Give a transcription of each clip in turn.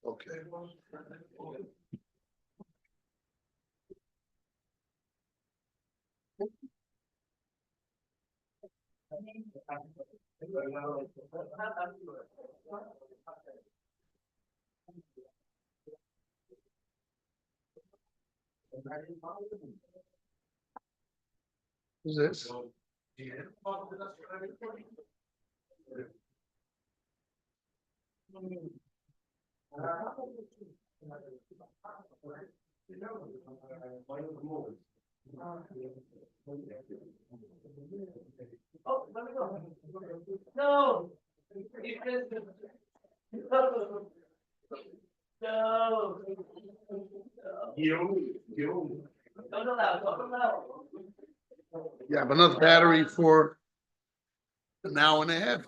Okay. Who's this? No. You have enough battery for an hour and a half.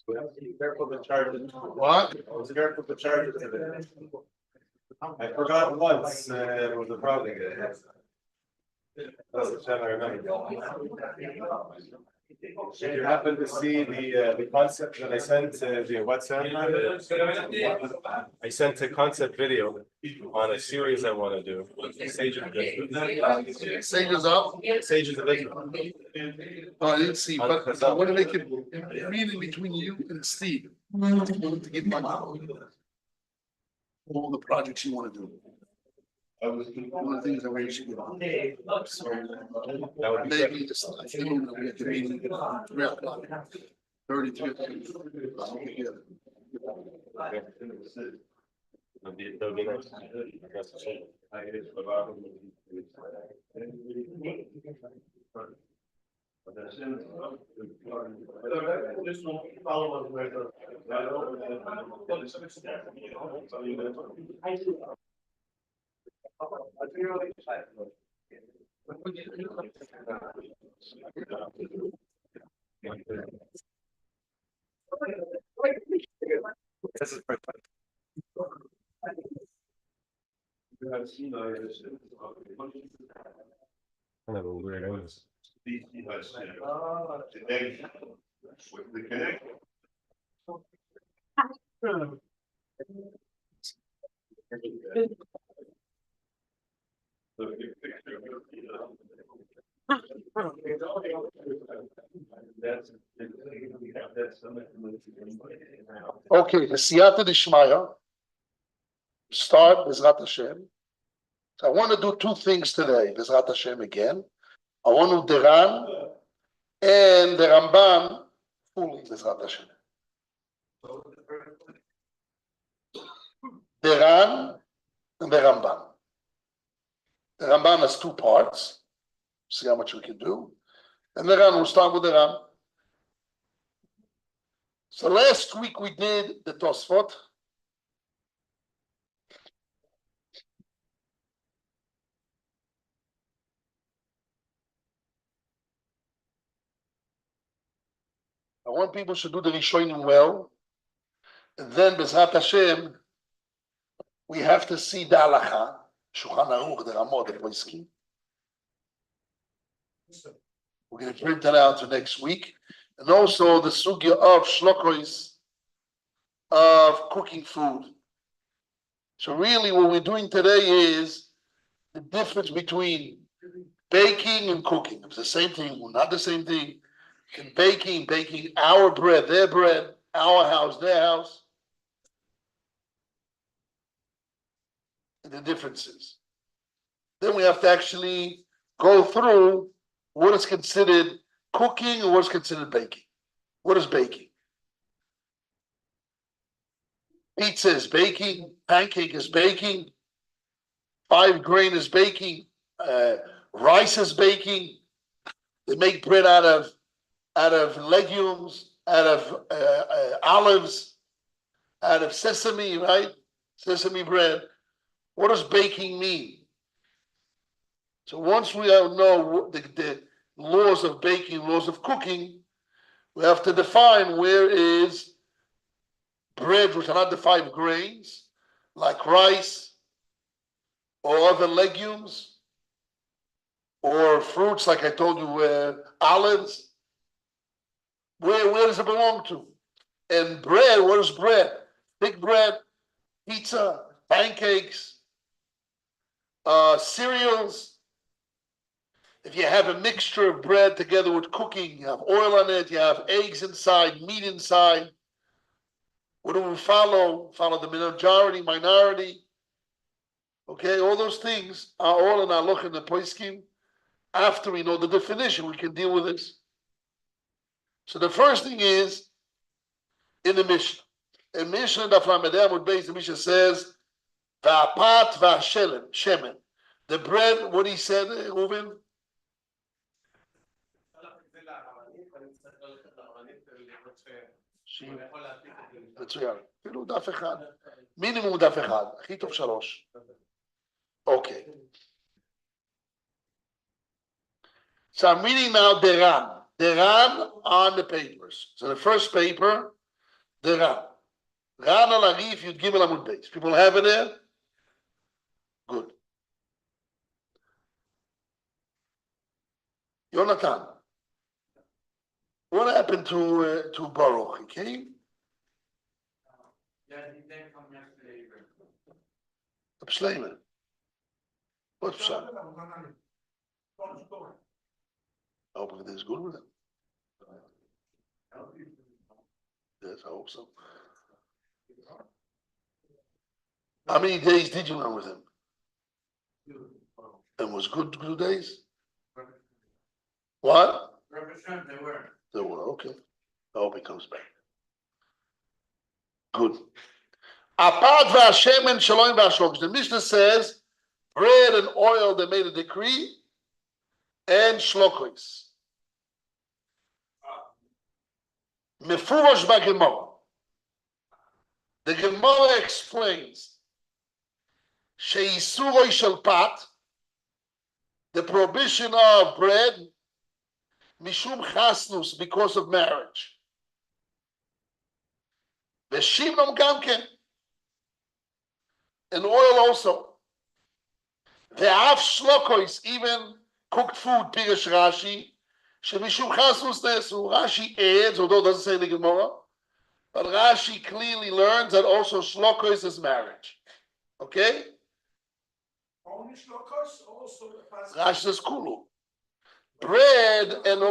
Be careful to charge it. What? I was careful to charge it today. I forgot once, it was a problem. That's the time I remember. Did you happen to see the concept that I sent via WhatsApp? I sent a concept video on a series I want to do. Sages of Israel. Sages up? Sages of Israel. Oh, I didn't see, but I want to make it a meeting between you and Steve. To give my all the projects you want to do. One of the things that we should get on. So That would be maybe this afternoon we have the meeting at 3 o'clock. 33. Together. that would be nice. That's the shame. This is perfect. Kind of a weird illness. Okay, the Siyata Dishmaya. Start Bezrat Hashem. So I want to do two things today, Bezrat Hashem again. I want to do Deran and the Ramban fully, Bezrat Hashem. Deran and the Ramban. The Ramban has two parts. See how much we can do. And the Ran, we'll start with the Ran. So last week we did the Tosfot. I want people to do the Rishonim well. And then Bezrat Hashem, we have to see the Halacha, Shulchan Aruch, the Ramot, the Poiskim. We're going to print that out to next week. And also the sugya of shlokos of cooking food. So really what we're doing today is the difference between baking and cooking. It's the same thing, well, not the same thing. And baking our bread, their bread, our house, their house. And the differences. Then we have to actually go through what is considered cooking and what is considered baking. What is baking? Pizza is baking, pancake is baking, 5-grain is baking, rice is baking. They make bread out of legumes, out of olives, out of sesame, right? Sesame bread. What does baking mean? So once we know the laws of baking, laws of cooking, we have to define where is bread which are not the 5 grains, like rice or other legumes, or fruits like I told you, olives. Where does it belong to? And bread, what is bread? Thick bread, pizza, pancakes, cereals. If you have a mixture of bread together with cooking, you have oil on it, you have eggs inside, meat inside. What do we follow? Follow the majority, minority. Okay, all those things are all in our look in the poskim. After we know the definition, we can deal with this. So the first thing is in the Mishnah. In Mishnah, Daf Lamed Amud Beis, the Mishnah says, "Va'apat va'shemen." The bread, what he said, Reuven? מצוין, אפילו דף אחד, מינימום דף אחד, הכי טוב 3. Okay. So I'm reading now Deran on the papers. So the first paper, Deran. Ran al Arif Yud Gimel Amud Beis. People have it there? Good. Jonathan, what happened to Baruch? He came? Yeah, he didn't come yesterday. Abschleimer. What's Pshat? I hope everything's good with him. Yes, I hope so. How many days did you learn with him? And was good 2 days? What? They were, okay. I hope he comes back. Good. Apart v'ashemen shalom v'ashlokish. The Mishnah says bread and oil, they made a decree, and shlokos. Mefurosh b'Gemara. The Gemara explains she'isuroi shel pat, the prohibition of bread, mishum chasnus, because of marriage. V'shimnom gamken, and oil also. Ve'af shlokos, even cooked food, Pirish Rashi, shemishum chasnus nesu. Rashi adds, although it doesn't say in the Gemara, but Rashi clearly learns that also shlokos is marriage. Okay? Only shlokos, also Rashi says kulu. Bread and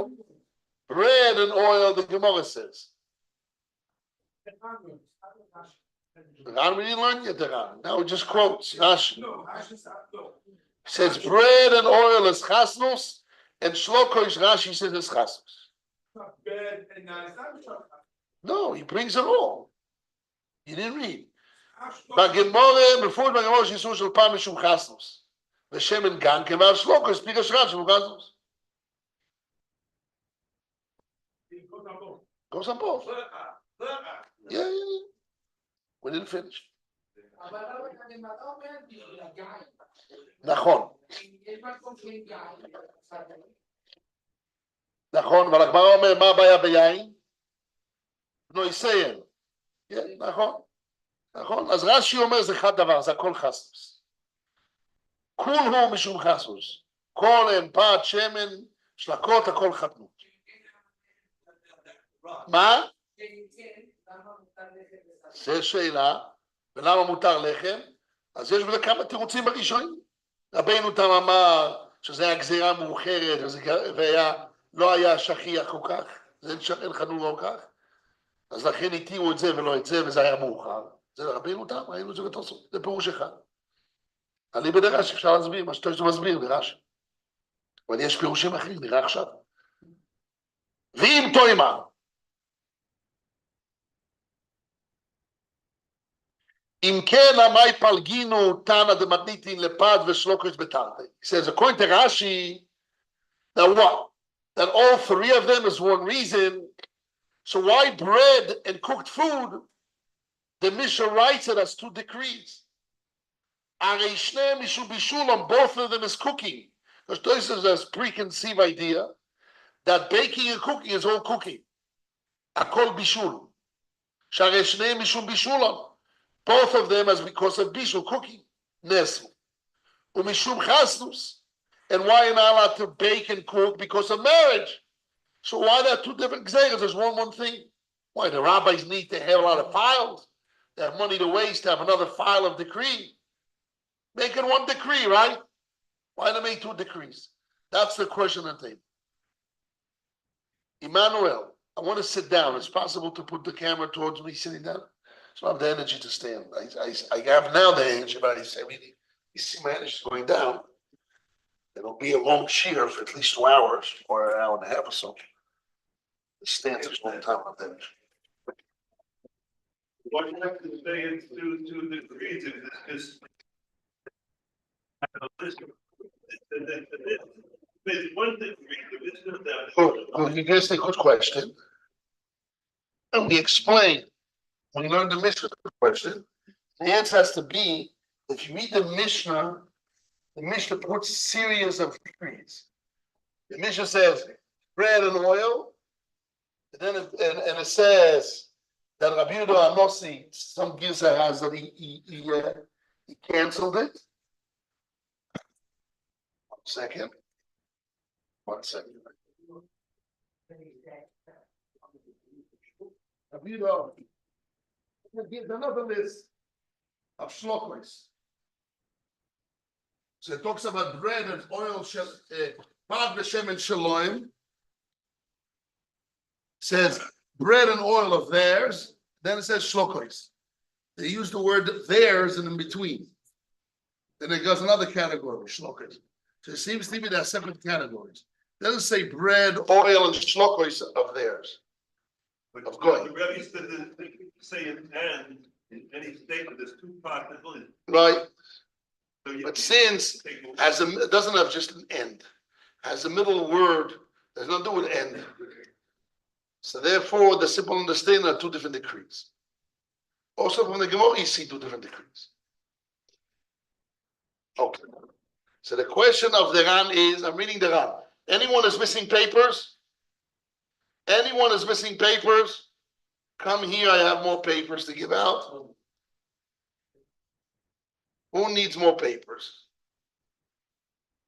oil, the Gemara says. Ran, we didn't learn yet the Ran. Now it just quotes Rashi. No, Says bread and oil is chasnus, and shlokos Rashi says is chasnus. bad and nice. No, he brings it all. You didn't read. But Gemara, before the Gemara, she saw shel pam mishum chasnus. V'shemen gan kemal shlokos pirish Rashi chasnus. Goes on both. Yeah. We didn't finish. נכון. נכון, אבל הגמרא אומר, מה הבעיה ביין? נויסיין. כן, נכון. נכון, אז רש"י אומר, זה חד דבר, זה הכל חסוס. כול הוא משום חסוס. כל הם פת, שמן, שלקות, הכל חתנות. מה? זה שאלה, ולמה מותר לחם? אז יש בזה כמה תירוצים בראשונים. רבינו תם אמר שזה היה גזירה מאוחרת, ולא היה שכיח כל כך, אין חנוך כל כך, אז לכן התירו את זה ולא את זה, וזה היה מאוחר. זה רבינו תם, ראינו את זה בתוספות, זה פירוש אחד. אליבא דרש"י אפשר להסביר, מה שאתה מסביר ברש"י. אבל יש פירושים אחרים, נראה עכשיו. ואם תוימה, אם כן, המאי פלגינו תנא דמתניתין לפת ושלוקת בתרתי. He says, according to Rashi, that what? That all three of them is one reason. So why bread and cooked food? The Mishnah writes it as two decrees. Arei shneim mishum bishulam, both of them is cooking. Because this is a preconceived idea that baking and cooking is all cooking. Akol bishul. Sharei shneim mishum bishulam. Both of them as because of bishul, cooking. Nesu. Umishum chasnus. And why am I allowed to bake and cook? Because of marriage. So why are there two different examples? There's one thing. Why the rabbis need to have a lot of files? They have money to waste to have another file of decree. Make it one decree, right? Why do they make two decrees? That's the question and thing. Emmanuel, I want to sit down. It's possible to put the camera towards me sitting down. So I have the energy to stand. I have now the energy, but I say, you see my energy going down. It'll be a long shiur for at least 2 hours or an hour and a half or so. The stand is a long time of energy. What you have to say is to the reason is there's one thing You asked a good question. And we explain, when you learn the Mishnah question, the answer has to be, if you read the Mishnah puts a series of decrees. The Mishnah says bread and oil, and then it says that Rabbi Yehuda Anossi, some Gizah has that he canceled it. 1 second. 1 second. Rabbi Yehuda gives another list of shlokos. So it talks about bread and oil, pad v'shem and shaloim. Says bread and oil of theirs. Then it says shlokos. They use the word theirs and in between. Then it goes another category, shlokos. So it seems to me there are separate categories. It doesn't say bread, oil, and shlokos of theirs. Of going. The rabbis say it and in any statement there's two possibilities. Right. So But since it doesn't have just an end, has a middle word, there's nothing to do with end. So therefore, the simple understanding are two different decrees. Also from the Gemara, you see two different decrees. Okay. So the question of the Ran is, I'm reading the Ran. Anyone is missing papers? Anyone is missing papers? Come here, I have more papers to give out. Who needs more papers?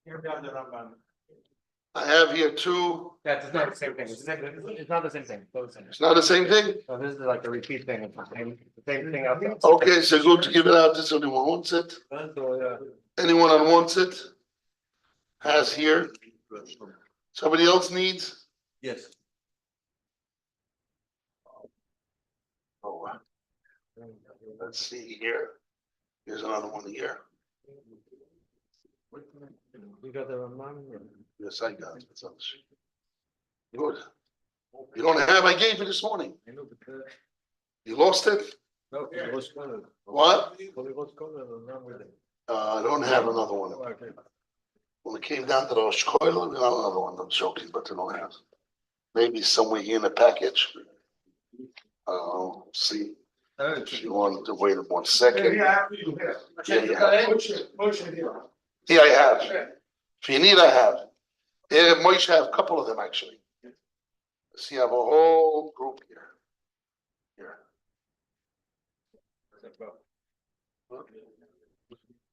Here we have the Ramban. I have here 2. That's not the same thing. It's not the same thing. It's not the same thing? So this is like a repeat thing. It's the same thing. Else. Okay, so go to give it out. Does anyone wants it? Anyone that wants it? Has here? Somebody else needs? Yes. Oh, wow. Let's see here. Here's another one here. You got the Ramban? Yes, I got it. It's on the sheet. Good. You don't have, I gave you this morning. You lost it? No, What? I don't have another one. When it came down to the Rosh Chodesh, we got another one. I'm joking, but I don't have. Maybe somewhere here in the package. See. If you want to wait 1 second. Yeah, Here I have. If you need, I have. Here, Moshe have a couple of them actually. See, I have a whole group here. Here.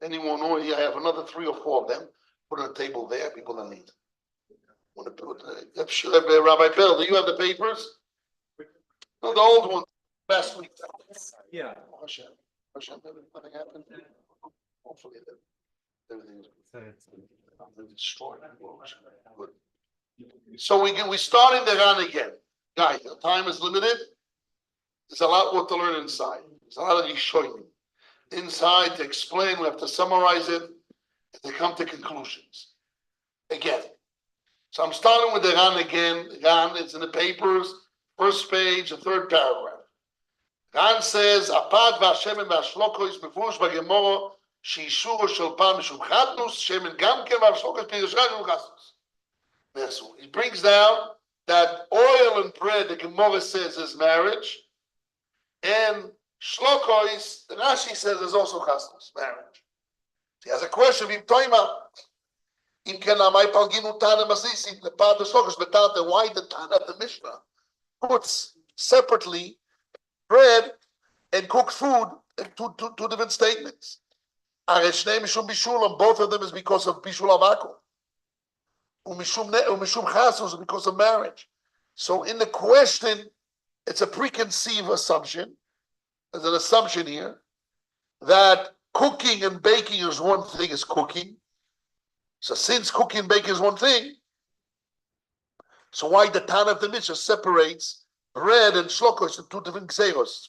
Anyone know? Here, I have another 3 or 4 of them. Put on a table there. People that need. Want to put? Rabbi Bill, do you have the papers? No, the old one. Last week. Yeah. Hashem, nothing happened. Hopefully, everything is destroyed. Good. So we start in the Ran again, guys. The time is limited. There's a lot more to learn inside. There's a lot of Yishoyim inside to explain. We have to summarize it. They come to conclusions. Again. So I'm starting with the Ran again. Ran, it's in the papers, first page, the third paragraph. Ran says, "Apad v'Hashemen v'Ashlokois mefurush b'Gemara sheishuro shel pam mishum chatnus shemen gam ken v'Ashlokois pirush mishum chatnus." He brings down that oil and bread, the Gemara says, is marriage, and shlokois, the Rashi says, is also chatnus, marriage. He has a question. Why the Tana of the Mishnah puts separately bread and cooked food in two different statements? Both of them is because of Bishul Akum. Umishum Chasus is because of marriage. So in the question, it's a preconceived assumption. There's an assumption here that cooking and baking is one thing, is cooking. So since cooking and baking is one thing, so why the Tana of the Mishnah separates bread and shlokos into two different gzeiros?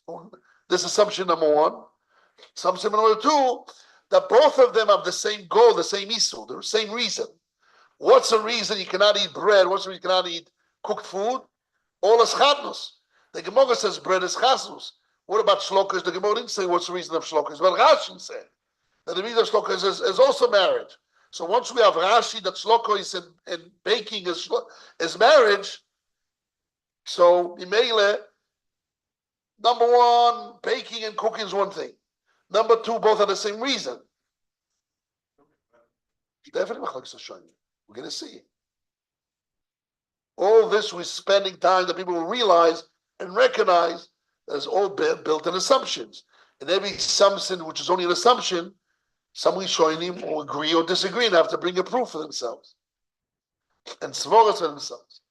This is assumption number one. Assumption number two, that both of them have the same goal, the same issue, the same reason. What's the reason you cannot eat bread? What's the reason you cannot eat cooked food? All is chatnus. The Gemara says bread is chasus. What about shlokos? The Gemara didn't say what's the reason of shlokos. But Rashi said that the reason of shlokos is also marriage. So once we have Rashi that shlokos and baking is marriage, so Imele, number one, baking and cooking is one thing. Number two, both are the same reason. Definitely, we're going to see. All this we're spending time that people will realize and recognize that it's all built on assumptions. And every assumption, which is only an assumption, somebody showing him will agree or disagree and have to bring a proof for themselves. And svoras for themselves.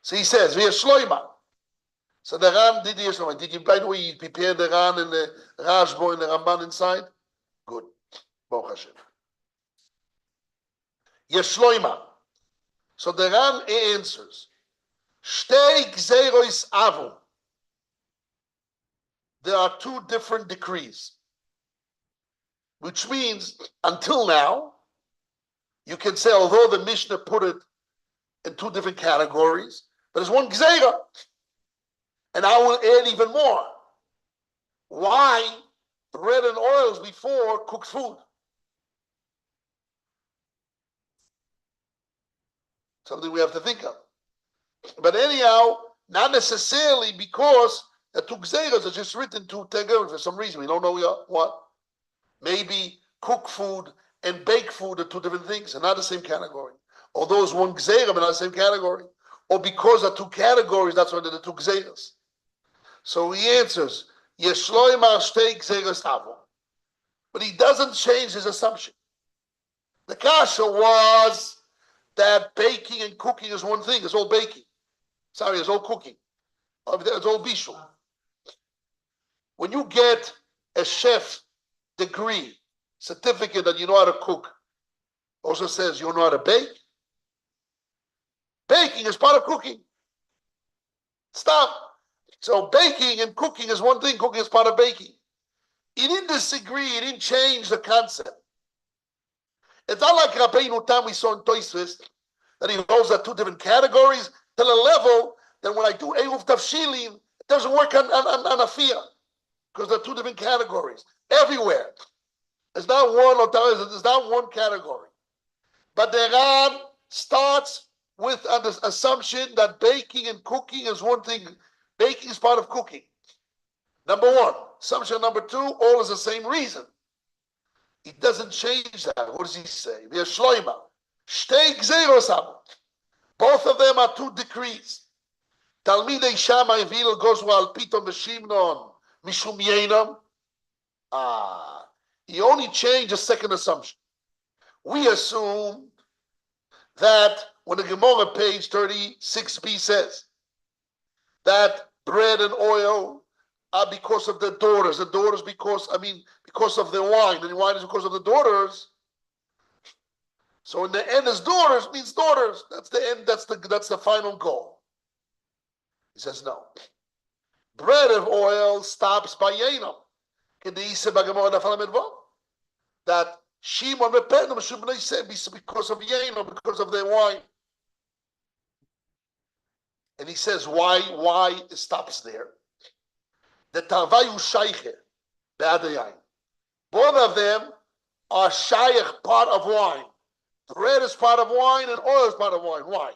So he says, "Via shloima." So the Ran did the shloima. Did you, by the way, you prepare the Ran and the Rashbo and the Ramban inside? Good. Baruch Hashem. Yeshloima. So the Ran answers, "Shtei gzeiros avu." There are two different decrees. Which means, until now, you can say, although the Mishnah put it in two different categories, but it's one gzeira. And I will add even more. Why bread and oils before cooked food? Something we have to think of. But anyhow, not necessarily because the two gzeiras are just written to Tegel for some reason. We don't know what. Maybe cook food and bake food are two different things and not the same category. Although it's one gzeira, but not the same category. Or because they're two categories, that's why they're the two gzeiras. So he answers, Yeshloimar shtei gzeiras avo. But he doesn't change his assumption. The kasha was that baking and cooking is one thing. It's all baking. Sorry, it's all cooking. It's all bishul. When you get a chef degree, certificate that you know how to cook, also says you know how to bake. Baking is part of cooking. Stop. So baking and cooking is one thing, cooking is part of baking. He didn't disagree, he didn't change the concept. It's not like Rabbeinu Tam we saw in Tosfot that he holds at two different categories to the level that when I do Eruv Tavshilin, it doesn't work on a fear. Because they're two different categories. Everywhere. It's not one it's not one category. But the Ran starts with an assumption that baking and cooking is one thing. Baking is part of cooking. Number one. Assumption number two, all is the same reason. He doesn't change that. What does he say? Via shloima. Shtei gzeiros avu. Both of them are two decrees. Talmidei Shammai Vil Goswa al Piton v'Shimnon Mishum Yenam. He only changed the second assumption. We assume that when the Gemara page 36b says that bread and oil are because of the daughters because of the wine, and the wine is because of the daughters. So in the end is daughters means daughters. That's the end, that's the final goal. He says no. Bread and oil stops by Yenam. That Shimon bepenim shubnei say because of yain or because of their wine. And he says why it stops there. The tarvayu shayche be'adayayin. Both of them are shayach, part of wine. Bread is part of wine and oil is part of wine. Why?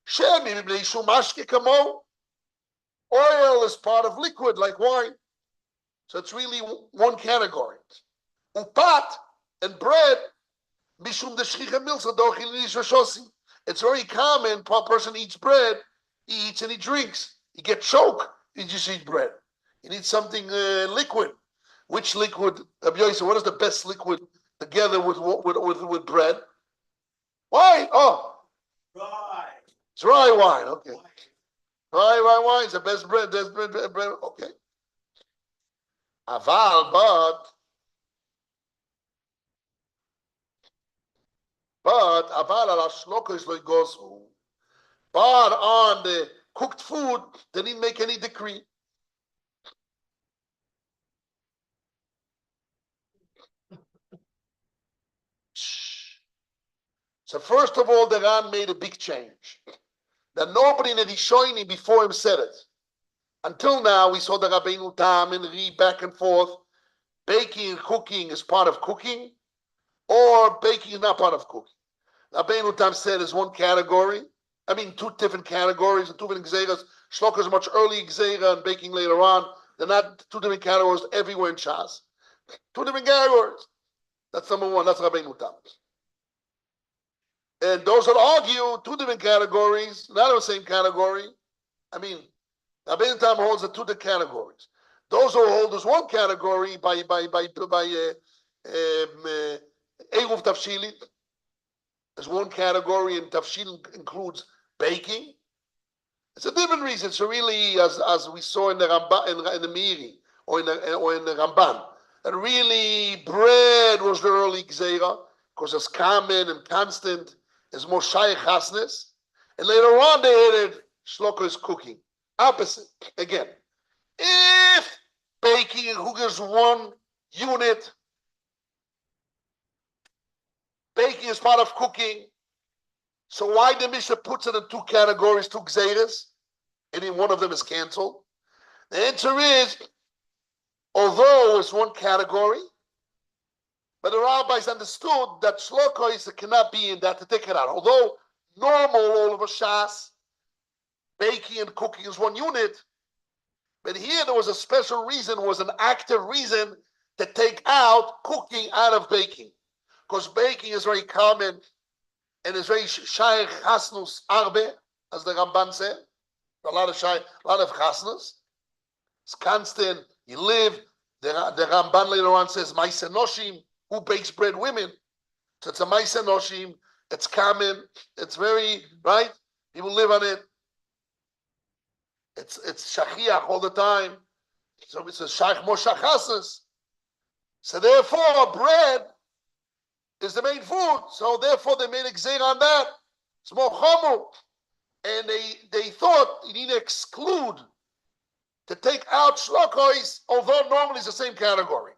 Shemi b'nei shumashke kamo. Oil is part of liquid like wine. So it's really one category. Upat and bread, mishum deshchicha milsa dochil nisvashosi. It's very common. A person eats bread, he eats and he drinks. He gets choked. He just eats bread. He needs something liquid. Which liquid? Abyoisa, what is the best liquid together with bread? Wine. Oh, dry wine. Okay, dry wine is the best bread. There's bread. Okay. Aval, but aval ala shlokos lo gosu. But on the cooked food, they didn't make any decree. So first of all, the Ran made a big change. That nobody in the Rishonim before him said it. Until now, we saw the Rabbeinu Tam and read back and forth. Baking and cooking is part of cooking, or baking is not part of cooking. Rabbeinu Tam said is one category. I mean, two different categories, two different gzeiras. Shloka is much early gzeira and baking later on. They're not two different categories everywhere in Shas. Two different categories. That's number one. That's Rabbeinu Tam. And those that argue two different categories, not the same category. I mean, Rabbeinu Tam holds the two different categories. Those who hold as one category by Eruv Tafshilin, as one category, and Tafshilin includes baking. It's a different reason. So really, as we saw in the Ramban, in the Meiri, or in the Ramban, that really bread was the early gzeira because it's common and constant. It's more shaykh chasnes, and later on they added shloka is cooking. Opposite again. If baking and cooking is one unit, baking is part of cooking. So why the Mishnah puts it in two categories, two gzeiras, and in one of them is canceled? The answer is, although it's one category, but the rabbis understood that shloka cannot be in that to take it out. Although normal all of a shas, baking and cooking is one unit, but here there was a special reason, was an active reason to take out cooking out of baking, because baking is very common and is very shaykh chasnus arbe, as the Ramban said. A lot of chasnus. It's constant. You live. The Ramban later on says ma'aseh noshim. Who bakes bread? Women. So it's a ma'aseh noshim. It's common. It's very right. People live on it. It's shachiach all the time. So it's a shaykh moshachasas. So therefore, bread is the main food. So therefore, they made a gzeira on that. It's more chomu. And they thought you need to exclude, to take out shlokois, although normally it's the same category.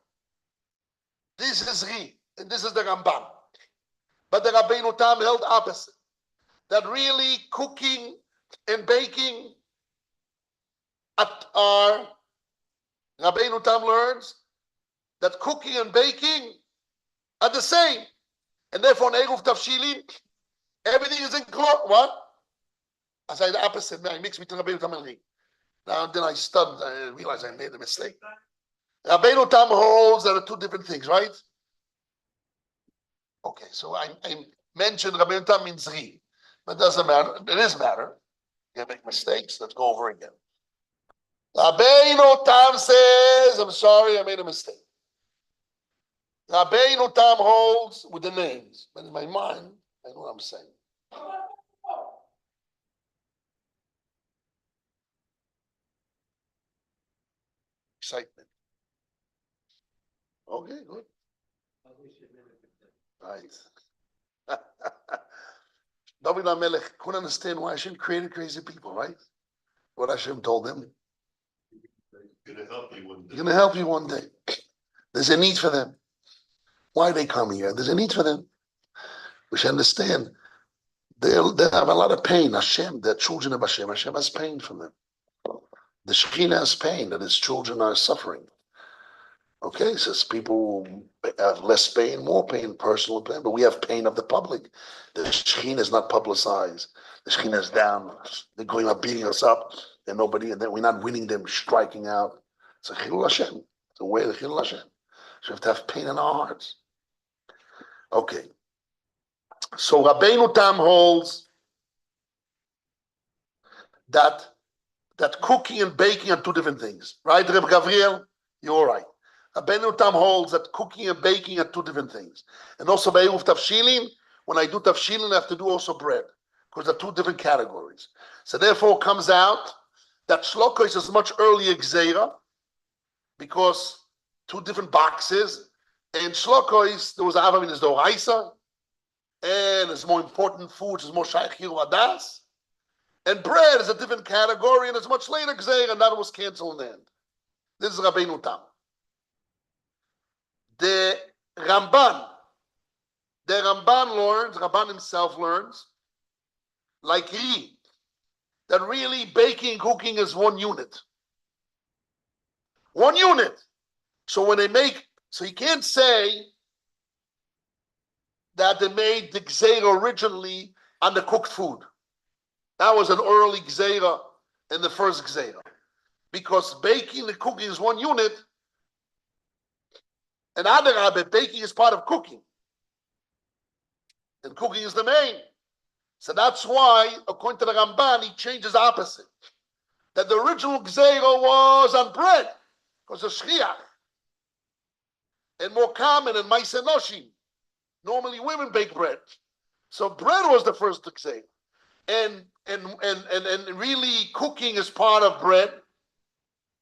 This is Ri, and this is the Ramban. But the Rabbeinu Tam held opposite. That really cooking and baking are, Rabbeinu Tam learns that cooking and baking are the same. And therefore, in Eruv Tafshilin, everything is included. What? I say the opposite. I mix between Rabbeinu Tam and Ri. Now, then I studied, I realized I made a mistake. Rabbeinu Tam holds there are two different things, right? Okay, so I mentioned Rabbeinu Tam means Ri, but it doesn't matter. It is matter. You can make mistakes. Let's go over again. Rabbeinu Tam says, I'm sorry, I made a mistake. Rabbeinu Tam holds with the names, but in my mind, I know what I'm saying. Excitement. Okay, good. Right. David HaMelech couldn't understand why Hashem created crazy people, right? What Hashem told them. Gonna help you one day. He's going to help you one day. There's a need for them. Why are they coming here? There's a need for them. We should understand. They have a lot of pain. Hashem, they're children of Hashem. Hashem has pain from them. The Shekhinah has pain that his children are suffering. Okay, says people have less pain, more pain, personal pain, but we have pain of the public. The Shekhinah is not publicized. The Shekhinah is down. They're going up, beating us up, and then we're not winning them, striking out. It's a Chilul Hashem. It's a way of Chilul Hashem. So we have to have pain in our hearts. Okay. So Rabbeinu Tam holds that cooking and baking are two different things. Right, Reb Gavriel? You're right. Rabbeinu Tam holds that cooking and baking are two different things. And also by Eruv Tafshilin, when I do Tafshilin, I have to do also bread, because they're two different categories. So therefore it comes out that Shlokos is much earlier Gzeira, because two different boxes, and Shlokos, there was Avram in his Doraisa, and it's more important food, it's more Shaykh Hiru Adas. And bread is a different category, and it's much later Gzeira, and that was canceled in the end. This is Rabbeinu Tam. The Ramban learns, Ramban himself learns, like he, that really baking and cooking is one unit. One unit. So when they make, so you can't say that they made the gzeira originally on the cooked food. That was an early gzeira in the first gzeira. Because baking and cooking is one unit, and Adarabah, baking is part of cooking. And cooking is the main. So that's why, according to the Ramban, he changes opposite. That the original gzeira was on bread, because of shchiach. And more common in Maaseh Noshim. Normally women bake bread. So bread was the first gzeira. And really cooking is part of bread.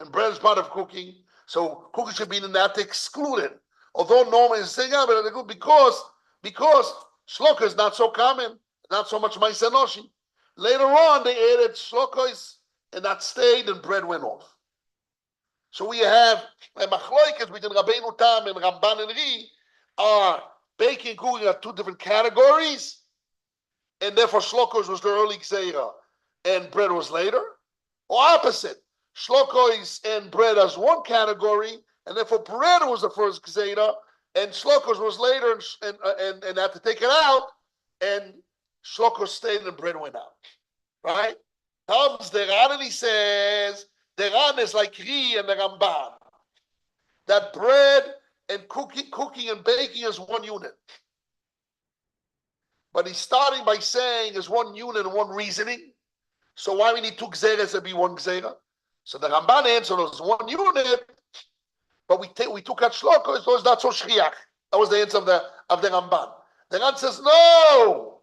And bread is part of cooking. So cooking should be in that excluded. Although normally it's saying, but because shloka is not so common, not so much Maaseh Noshim. Later on they added shlokos, and that stayed, and bread went off. So we have a machloikas between Rabbeinu Tam and Ramban and Ri are baking and cooking are two different categories, and therefore shlokos was the early gzeira and bread was later, or opposite. Shlokos and bread as one category, and therefore bread was the first gzeira, and shlokos was later, and had to take it out, and shlokos stayed and bread went out. Right? Comes the Ran and he says, the Ran is like Ri and the Ramban, that bread and cooking and baking is one unit. But he's starting by saying is one unit and one reasoning. So why we need two gzeras to be one gzera? So the Ramban answer was one unit, but we took out shlokos, so it's not so shchiach. That was the answer of the Ramban. The Ran says no,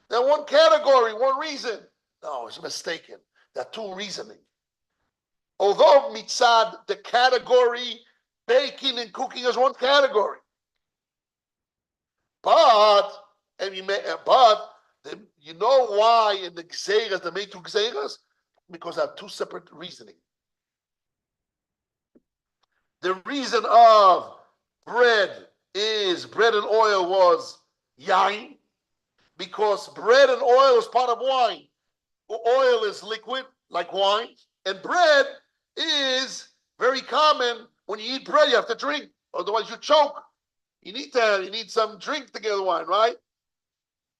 they're one category, one reason. No, it's mistaken. There are two reasoning. Although mitzad, the category baking and cooking is one category, but you know why in the gzeras they made two gzeras? Because they have two separate reasoning. The reason of bread and oil was yain, because bread and oil is part of wine. Oil is liquid like wine, and bread is very common. When you eat bread, you have to drink, otherwise you choke. You need some drink to get the wine, right?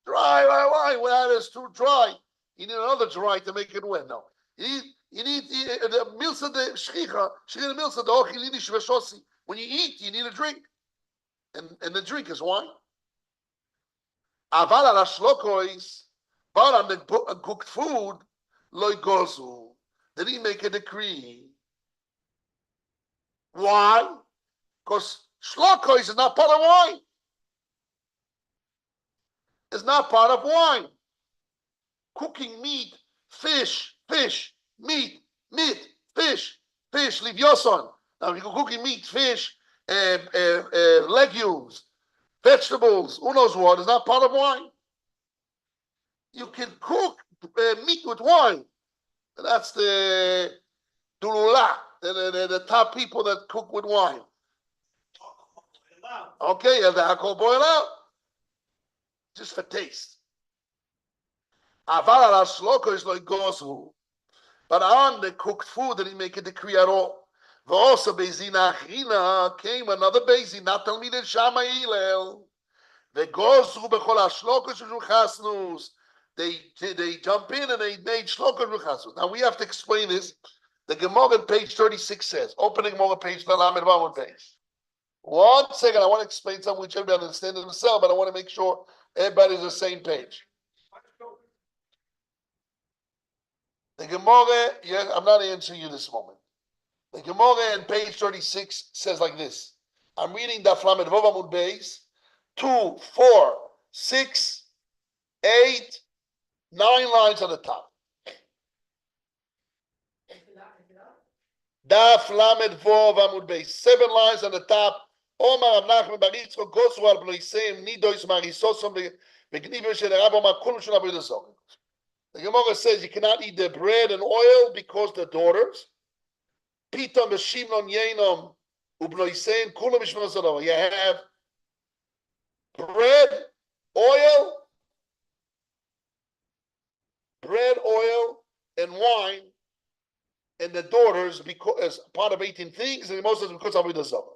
Dry wine, well, it's too dry. You need another dry to make it wet. No, you need the milsa de shchicha, shchicha milsa de ochilini shveshosi. When you eat, you need a drink, and the drink is wine. Aval ala shlokois, but on the cooked food, loy gozu. Did he make a decree? Why? Because shlokois is not part of wine. It's not part of wine. Cooking meat, fish, meat, fish, leave yoson. Now, if you're cooking meat, fish, legumes, vegetables, who knows what, is not part of wine. You can cook meat with wine. That's the Durula, the top people that cook with wine. Okay, and the alcohol boil out. Just for taste. Aval al shloko is like gosu. But on the cooked food, they didn't make a decree at all. Also, Bezina Achina came another Bezin, not Talmidei Shama Hillel. The gosu bechol hashlokus u'chasnus. They jump in and they made shlokus u'chasnus. Now we have to explain this. The Gemara on page 36 says, opening Gemara page, one page. 1 second, I want to explain something which everybody understands themselves, but I want to make sure everybody's on the same page. The Gemara, yeah, I'm not answering you this moment. The Gemara on page 36 says like this. I'm reading Daf Lamed Vav Amud Beis, 2, 4, 6, 8, 9 lines on the top. Daf Lamed Vav Amud Beis, 7 lines on the top. Omar Avnachim Baritzro Gosu al Bloiseim Nidois Marisosom Begniver Shel Rabbo Makul Shel Avoda Zara. The Gemara says you cannot eat the bread and oil because the daughters. Pitom v'shimnon yenom ubloisein kulam mishmon sadova. You have bread, oil, and wine, and the daughters because as part of 18 things, and most of it because of Avoda Zara.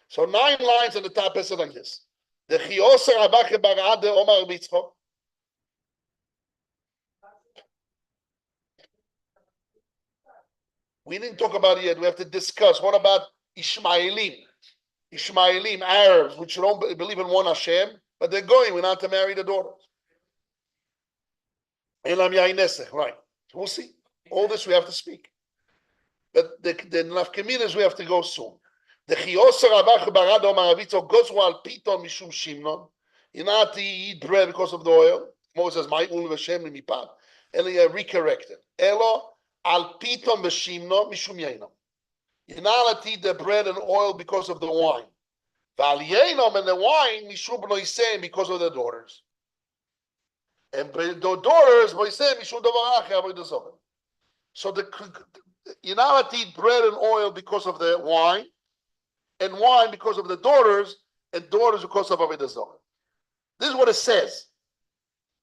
So 9 lines on the top is like this. The chioser abache barade Omar Bitzchok. We didn't talk about it yet. We have to discuss. What about Ishmaelim? Ishmaelim, Arabs, which don't believe in one Hashem, but they're going. We're not to marry the daughters. Elam Ya'inesech, right. We'll see. All this we have to speak. But the nafkaminas we have to go soon. The Chioser Abach Barad Omar Avitzo goes while Piton Mishum Shimnon. You're not to eat bread because of the oil. Moses says, My ul v'shem mipat. And he recorrected. Elo al piton v'shimno mishum yenom. You're not allowed to eat the bread and oil because of the wine. Val yenom and the wine mishum b'noisem because of the daughters. And the daughters b'noisem mishum davar acher avoda zara. So you're not allowed to eat bread and oil because of the wine, and wine because of the daughters, and daughters because of avoda zara. This is what it says.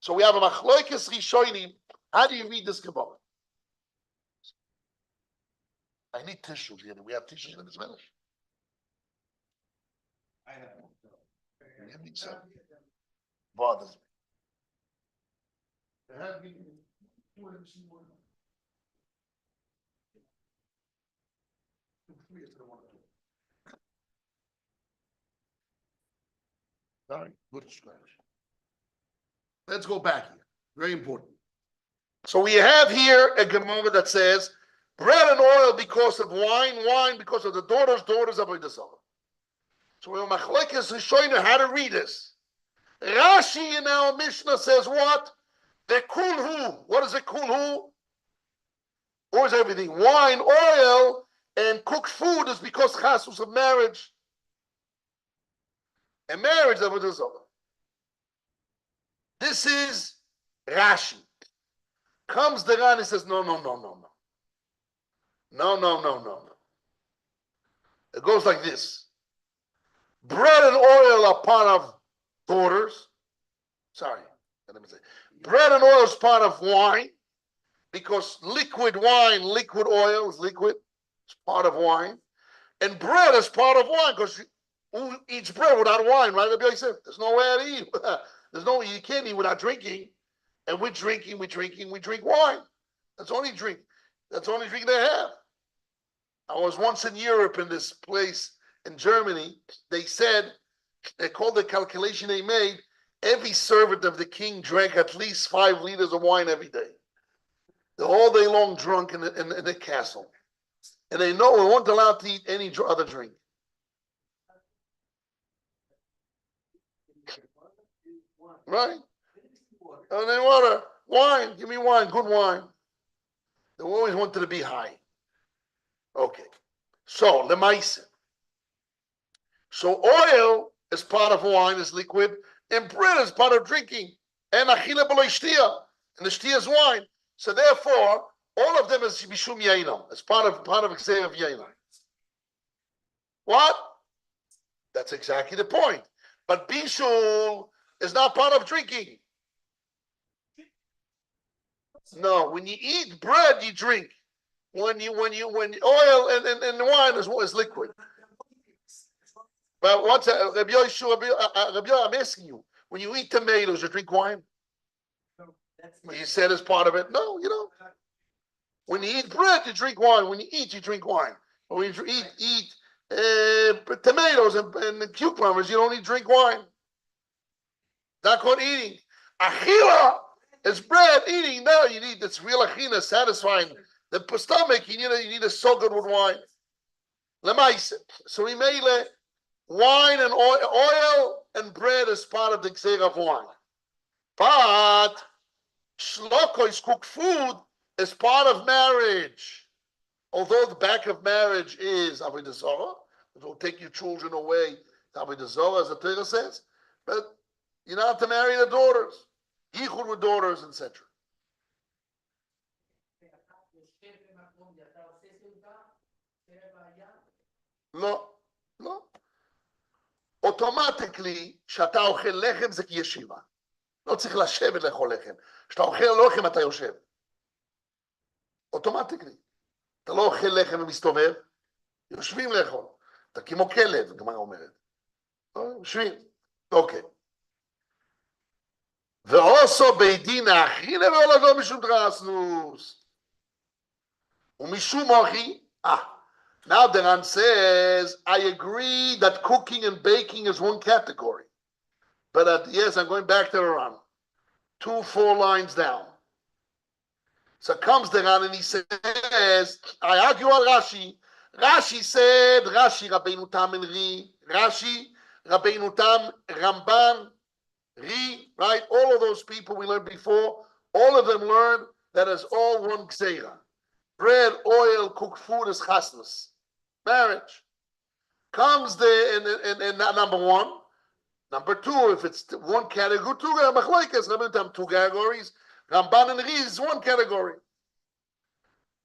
So we have a machloikes rishonim. How do you read this Gemara? I need tissues here. Do we have tissues in this minute? I have. Give me some. Bothers me. All right, good scratch. Let's go back here. Very important. So we have here a Gemara that says, bread and oil because of wine, wine because of the daughters of Avoda Zara. So we have machlekes rishonim how to read this. Rashi in our Mishnah says what? The kulhu. What is the kulhu? Or is everything? Wine, oil, and cooked food is because chasus of marriage. And marriage of Avoda Zara. This is Rashi. Comes the Ran and says, no. It goes like this. Bread and oil are part of daughters. Sorry, let me say. Bread and oil is part of wine because liquid wine, liquid oil is liquid. It's part of wine. And bread is part of wine because who eats bread without wine, right? There's no way to eat. You can't eat without drinking. And we drink wine. That's the only drink they have. I was once in Europe in this place in Germany. They called the calculation they made, every servant of the king drank at least 5 liters of wine every day. They're all day long drunk in the castle. And they know we weren't allowed to eat any other drink. Right? And then water, wine, give me wine, good wine. They always wanted to be high. Okay. So, lemaisa. So oil is part of wine, is liquid, and bread is part of drinking. And achila b'lo shtia, and the shtia is wine. So therefore, all of them is mishum yainam. It's part of exam of yainam. What? That's exactly the point. But bishul is not part of drinking. No, when you eat bread, you drink. When oil and wine is liquid. But what's that? Rabbi Yoshua, I'm asking you, when you eat tomatoes, you drink wine? You said as part of it. No, you don't. When you eat bread, you drink wine. When you eat, you drink wine. When you eat tomatoes and cucumbers, you don't need to drink wine. Not called eating. Achila is bread. Eating, no, you need this real achila, satisfying the stomach. You need to soak it with wine. Lemaise. So we made wine and oil and bread is part of the gzeira of wine. But shlokois, cooked food, is part of marriage. Although the back of marriage is Avoda Zara, it will take your children away to Avoda Zara, as the Torah says, but you're not to marry the daughters, yichud with daughters, etc. No, no. Automatically, כשאתה אוכל לחם זה כישיבה. לא צריך לשבת לאכול לחם. כשאתה אוכל לחם אתה יושב. אוטומטיקלי. אתה לא אוכל לחם ומסתובב, יושבים לאכול. אתה כמו כלב, הגמרא אומרת. יושבים. אוקיי. ועושו בית דין האכילה והולדו משום דרסנוס. ומשום אוכי, now the Ran says, I agree that cooking and baking is one category. But yes, I'm going back to the Ran. 4 lines down. So comes the Ran and he says, I argue on Rashi. Rashi said, Rashi Rabbeinu Tam and Ri. Rashi, Rabbeinu Tam, Ramban, Ri, right? All of those people we learned before, all of them learned that is all one gzeira. Bread, oil, cooked food is chasnus. Marriage. Comes there in number 1. Number 2, if it's one category, 2 categories. Ramban and Ri is one category.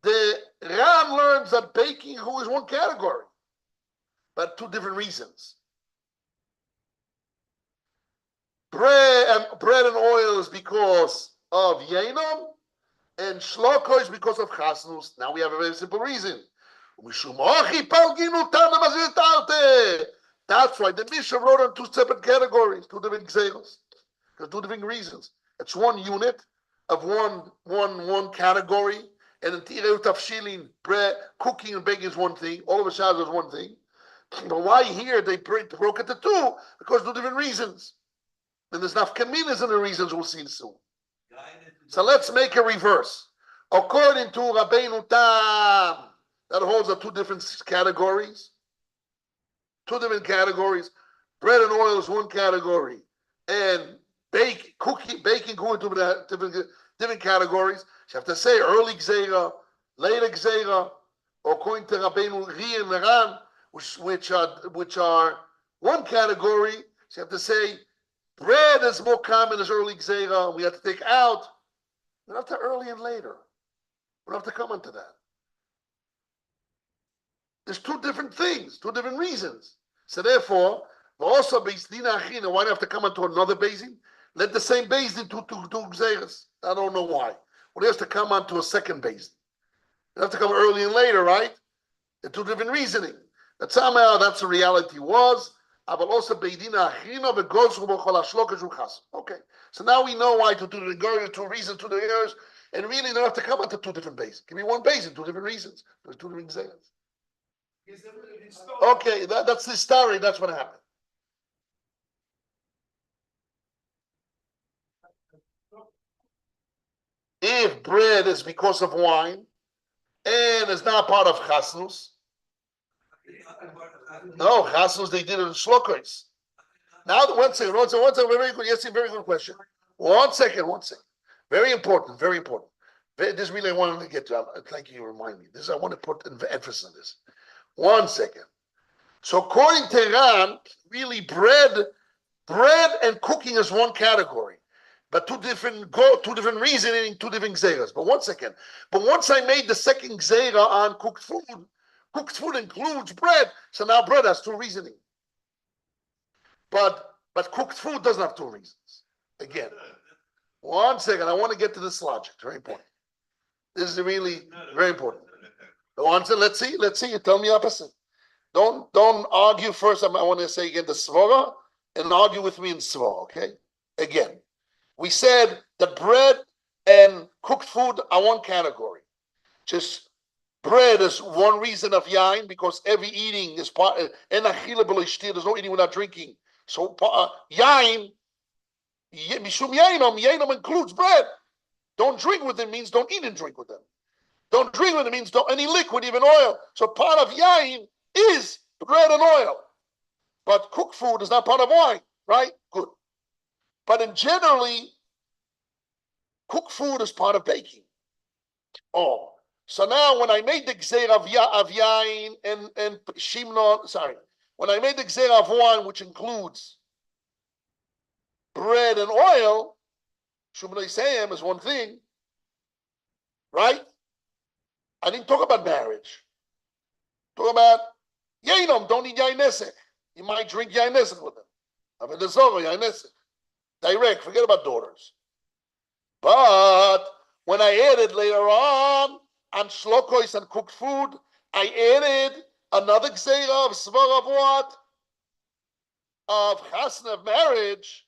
The Ran learns that baking who is one category, but 2 different reasons. Bread and oil is because of Yenom, and Shloko is because of Chasnus. Now we have a very simple reason. That's why the Mishnah wrote on 2 separate categories, 2 different gzeros, 2 different reasons. It's one unit of one category, and in Tireu Tafshilin, bread, cooking and baking is one thing. All of a sudden is one thing. But why here they broke it to 2? Because 2 different reasons. And there's nafkaminas in the reasons we'll see soon. So let's make a reverse. According to Rabbeinu Tam, that holds up 2 different categories. 2 different categories. Bread and oil is one category, and baking go into different categories. You have to say early gzeira, later gzeira, or according to Rabbeinu Ri and Ran, which are one category. So you have to say bread is more common as early gzeira. We have to take out. We don't have to early and later. We don't have to come into that. There's 2 different things, 2 different reasons. So therefore, also Beis Din Achina, why do you have to come into another basin? Let the same basin do 2 gzeiras. I don't know why. Well, he has to come onto a second basin. You have to come early and later, right? The 2 different reasoning. That somehow that's the reality was. But also Beis Din Achina v'gosru b'chol hashloka shulchas. Okay. So now we know why to do the 2 reasons, 2 years, and really you don't have to come onto 2 different basins. It can be one basin, 2 different reasons. There's 2 different gzeiras. Okay, that's the story. That's what happened. If bread is because of wine and is not part of chasnus, no chasnus they did it in shlokos. Now, one second, very good. Yes, very good question. One second. Very important. This really I wanted to get to. Thank you. Remind me. This I want to put emphasis on this. 1 second. So according to Ran, really bread and cooking is one category, but 2 different reasoning, 2 different gzeiras. But 1 second. But once I made the second gzeira on cooked food includes bread. So now bread has 2 reasoning. But cooked food doesn't have two reasons. Again, 1 second. I want to get to this logic. Very important. This is really very important. Let's see. You tell me opposite. Don't argue first. I want to say again the svara and argue with me in svara. Okay. Again, we said that bread and cooked food are one category. Just bread is one reason of yain because every eating is part. And there's no eating without drinking. So yain, mishum yainom includes bread. Don't drink with them means don't eat and drink with them. Don't drink with it means don't any liquid, even oil. So part of yain is bread and oil. But cooked food is not part of wine, right? Good. But in generally, cooked food is part of baking. Oh, so now when I made the gzeira of yain and shimnon, when I made the gzeira of wine, which includes bread and oil, shumnei sayim is one thing, right? I didn't talk about marriage. Talk about yainom, don't eat yain nesek. You might drink yain nesek with them. Avoda Zara, yain nesek. Direct, forget about daughters. But when I added later on shlokois and cooked food, I added another gzeira of svar of what? Of chasna, of marriage.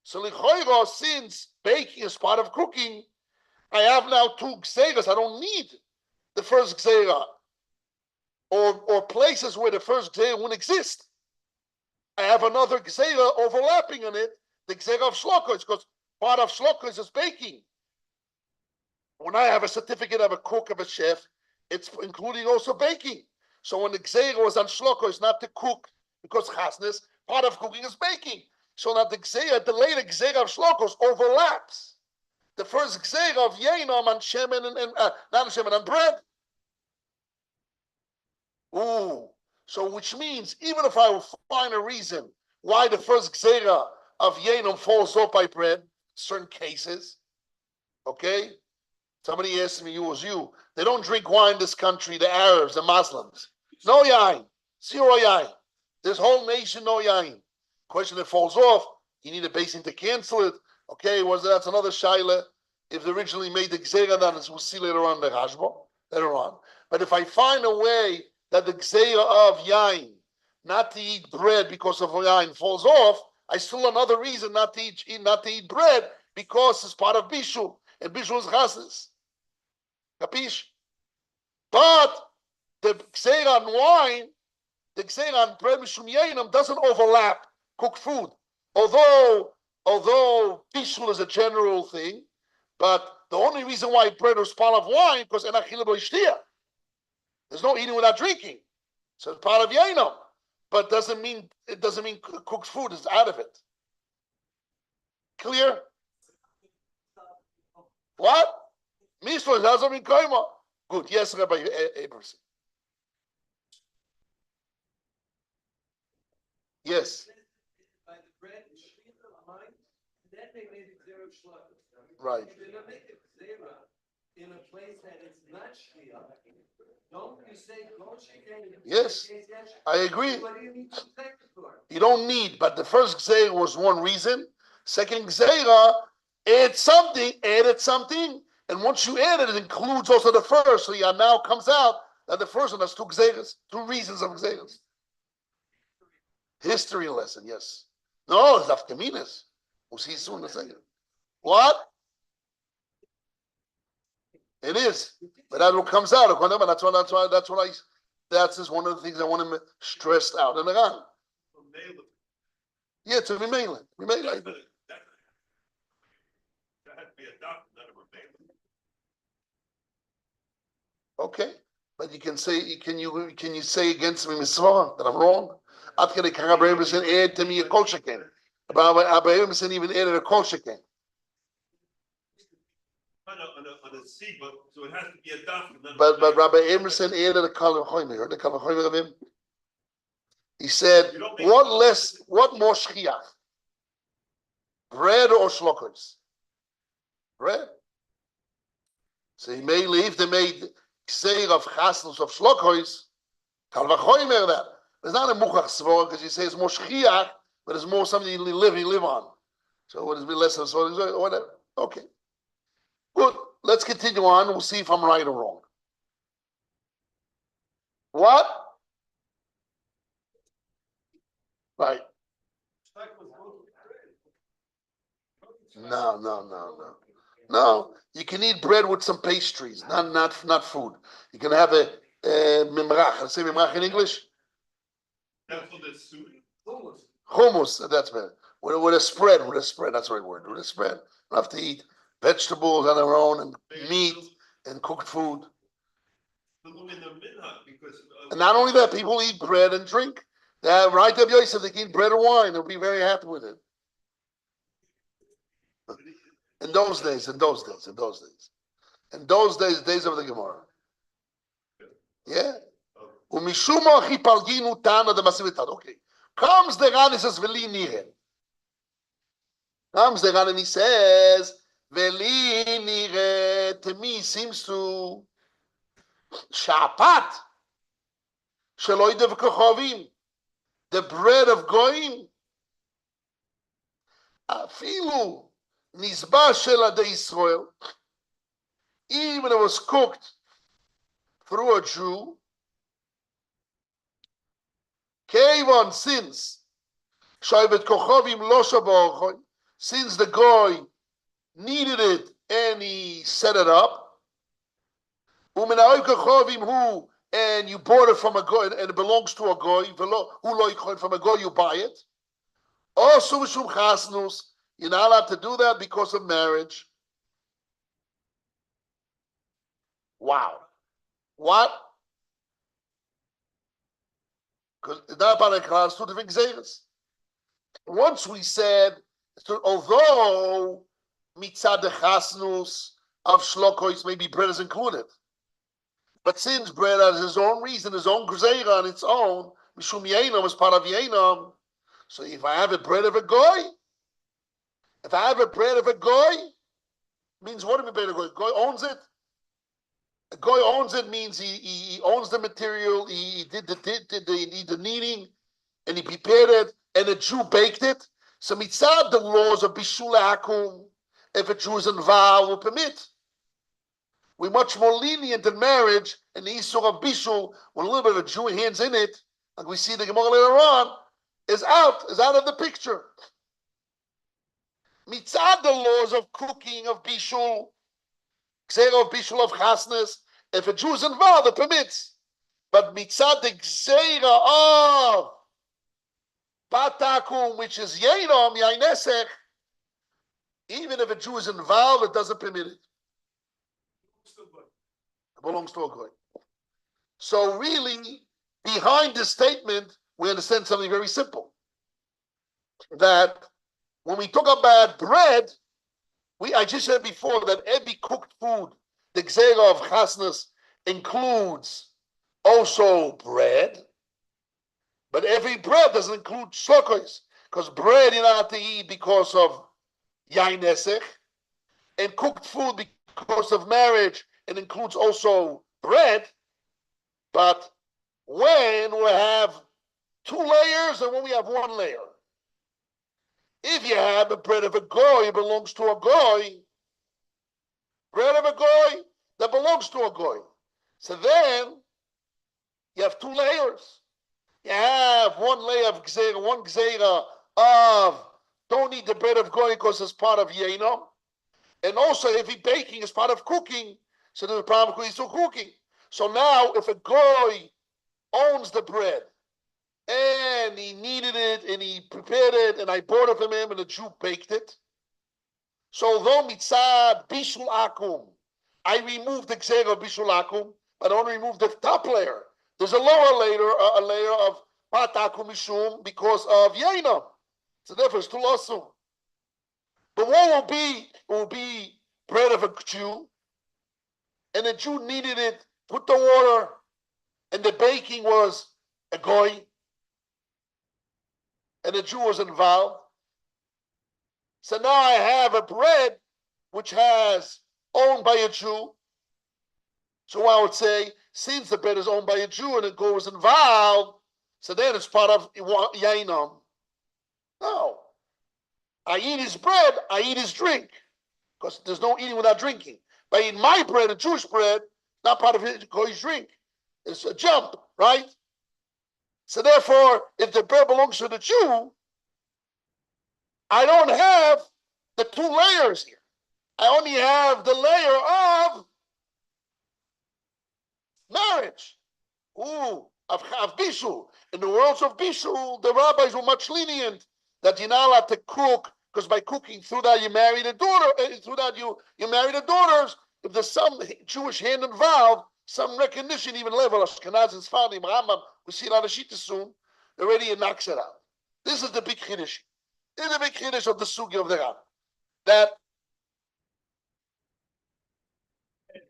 So lichoiro, since baking is part of cooking, I have now two gzeiras. I don't need the first gzeira, or places where the first gzeira wouldn't exist. I have another gzeira overlapping on it, the gzeira of shlokois, because part of shlokois is baking. When I have a certificate of a cook, of a chef, it's including also baking. So when the gzeira was on shlokois, not to cook, because chasnas, part of cooking is baking. So that the gzeira, the later gzeira of shlokos overlaps the first gzeira of yainom and shemen and not shemen and bread. Ooh, so which means even if I will find a reason why the first gzeira of yainom falls off by bread, certain cases, okay. Somebody asked me, you. They don't drink wine in this country. The Arabs, the Muslims, no yain, zero yain. This whole nation, no yain. Question that falls off, you need a basin to cancel it. Okay, that's another shaila. If they originally made the gzeira, then we'll see later on the hashba, later on. But if I find a way that the gzeira of yain, not to eat bread because of yain, falls off, I still have another reason not to eat bread because it's part of bishul, and bishul is chasnas. Capish? But the gzeira on wine, the gzeira on bread mishum yainom doesn't overlap cooked food. Although bishul is a general thing, but the only reason why bread is part of wine because there's no eating without drinking, so it's part of yainom. But it doesn't mean cooked food is out of it. Clear? What? Mislo doesn't mean koima. Good. Yes, Rabbi Abraham. Yes. By the bread and shvita line, then they made a gzeira of shlokas. Right. If they're gonna make a gzeira in a place that it's not shvita, don't you say go shvita? Yes, I agree. What do you need to take it for? You don't need, but the first gzeira was one reason. Second gzeira added something, and once you add it, it includes also the first. So yeah, now comes out that the first one has two gzeiras, two reasons of gzeiras. History lesson, yes. No, it's afkaminas. We'll see soon in a second. What? It is, but that's what comes out. That's just one of the things I want to stress out. And again, yeah, to remain. That had to be a doctor, not a Ramban. Okay, but you can say, can you say against me, Mitzvah, that I'm wrong? At kere Rabbi Emerson add to me a kol sheken. Rabbi Emerson even added a kol sheken. On a C book, so it has to be a doctor. But Rabbi Emerson added a kal v'chomer. Heard the kal v'chomer of him? He said, what more shchiach? Bread or shlokos? Bread. So he may leave. They made gzeira of chasnos of shlokos. Kal v'chomer that. It's not a muchach svor because he says more shchiach but it's more something you live on. So what is be less of so whatever. Okay. Good. Let's continue on. We'll see if I'm right or wrong. What? Right. No. You can eat bread with some pastries, not food. You can have a mimrach. Let's say mimrach in English. That's what it's suited. Hummus. That's better. With a spread. That's the right word. With a spread. You have to eat vegetables on their own and meat and cooked food. And not only that, people eat bread and drink. Right, Rabbi Yosef, they can eat bread and wine. They'll be very happy with it. In those days, days of the Gemara. Yeah. Okay. Comes the Ran and says, Veli nire. Comes the Ran and he says, Veli nire, to me seems to Shapat. Sheloi de v'kochovim. The bread of Goyim. Afilu. Nizba shel Adei Yisrael. Even it was cooked through a Jew. Kevon, since Shaivet Kochovim lo shabochoi, since the Goy needed it and he set it up. Umenai Kochovim hu, and you bought it from a Goy and it belongs to a Goy. Velo hu lo yichon, from a Goy you buy it. Also mishum chasnus, you're not allowed to do that because of marriage. Wow. What? Because that about a class, two different xeris. Once we said, although mitzad the chasnus of shlokois, maybe bread is included, but since bread has his own reason, his own gzeira on its own, mishum yenam is part of yenam. So if I have a bread of a goy, means what do you mean bread of a goy? Goy owns it. A goy owns it means he owns the material. He did the kneading, and he prepared it, and a Jew baked it. So mitzad the laws of bishul akum, if a Jew is involved, will permit. We're much more lenient in marriage, and the issue of bishul, when a little bit of a Jew hands in it, like we see the Gemara later on, is out of the picture. Mitzad the laws of cooking, of bishul, gzeira of bishul, of chasnes, if a Jew is involved, it permits. But mitzad the gzeira of batakum, which is yenom, yainesech, even if a Jew is involved, it doesn't permit it. It belongs to a goy. So really, behind this statement, we understand something very simple. That when we talk about bread, I just said before that every cooked food, the gzeira of chasnas, includes also bread, but every bread doesn't include shlokois, because bread you're not allowed to eat because of yain esech, and cooked food because of marriage, it includes also bread. But when we have two layers and when we have one layer, if you have a bread of a goy, it belongs to a goy. Bread of a goy that belongs to a goy. So then you have two layers. You have one layer of gzeira, one gzeira of don't eat the bread of goy because it's part of yenom. And also if he's baking is part of cooking, so there's a problem because he's still cooking. So now if a goy owns the bread and he needed it and he prepared it and I bought it from him and the Jew baked it. So although mitzad bishul akum, I removed the gzeira of bishul akum, but I only removed the top layer. There's a lower layer, a layer of pat akum mishum because of yenom. So therefore it's too lawsum. But what will be bread of a Jew, and the Jew needed it, put the water, and the baking was a goy, and the Jew was involved. So now I have a bread which has owned by a Jew. So I would say, since the bread is owned by a Jew and it goes involved, so then it's part of Yainam. No. I eat his bread, I eat his drink. Because there's no eating without drinking. But I eat my bread, a Jewish bread, not part of his drink. It's a jump, right? So therefore, if the bread belongs to the Jew, I don't have the two layers here. I only have the layer of marriage. Of Bishul. In the worlds of Bishul, the rabbis were much lenient that you're not allowed to cook, because by cooking, through that you marry the daughter, through that you marry the daughters. If there's some Jewish hand involved, some recognition, even level Ashkenaz and Sfardim, Ramban, we see it on the Shita soon, already it knocks it out. This is the big Kiddush. This is the big Kiddush of the Sugi of the Ram. That The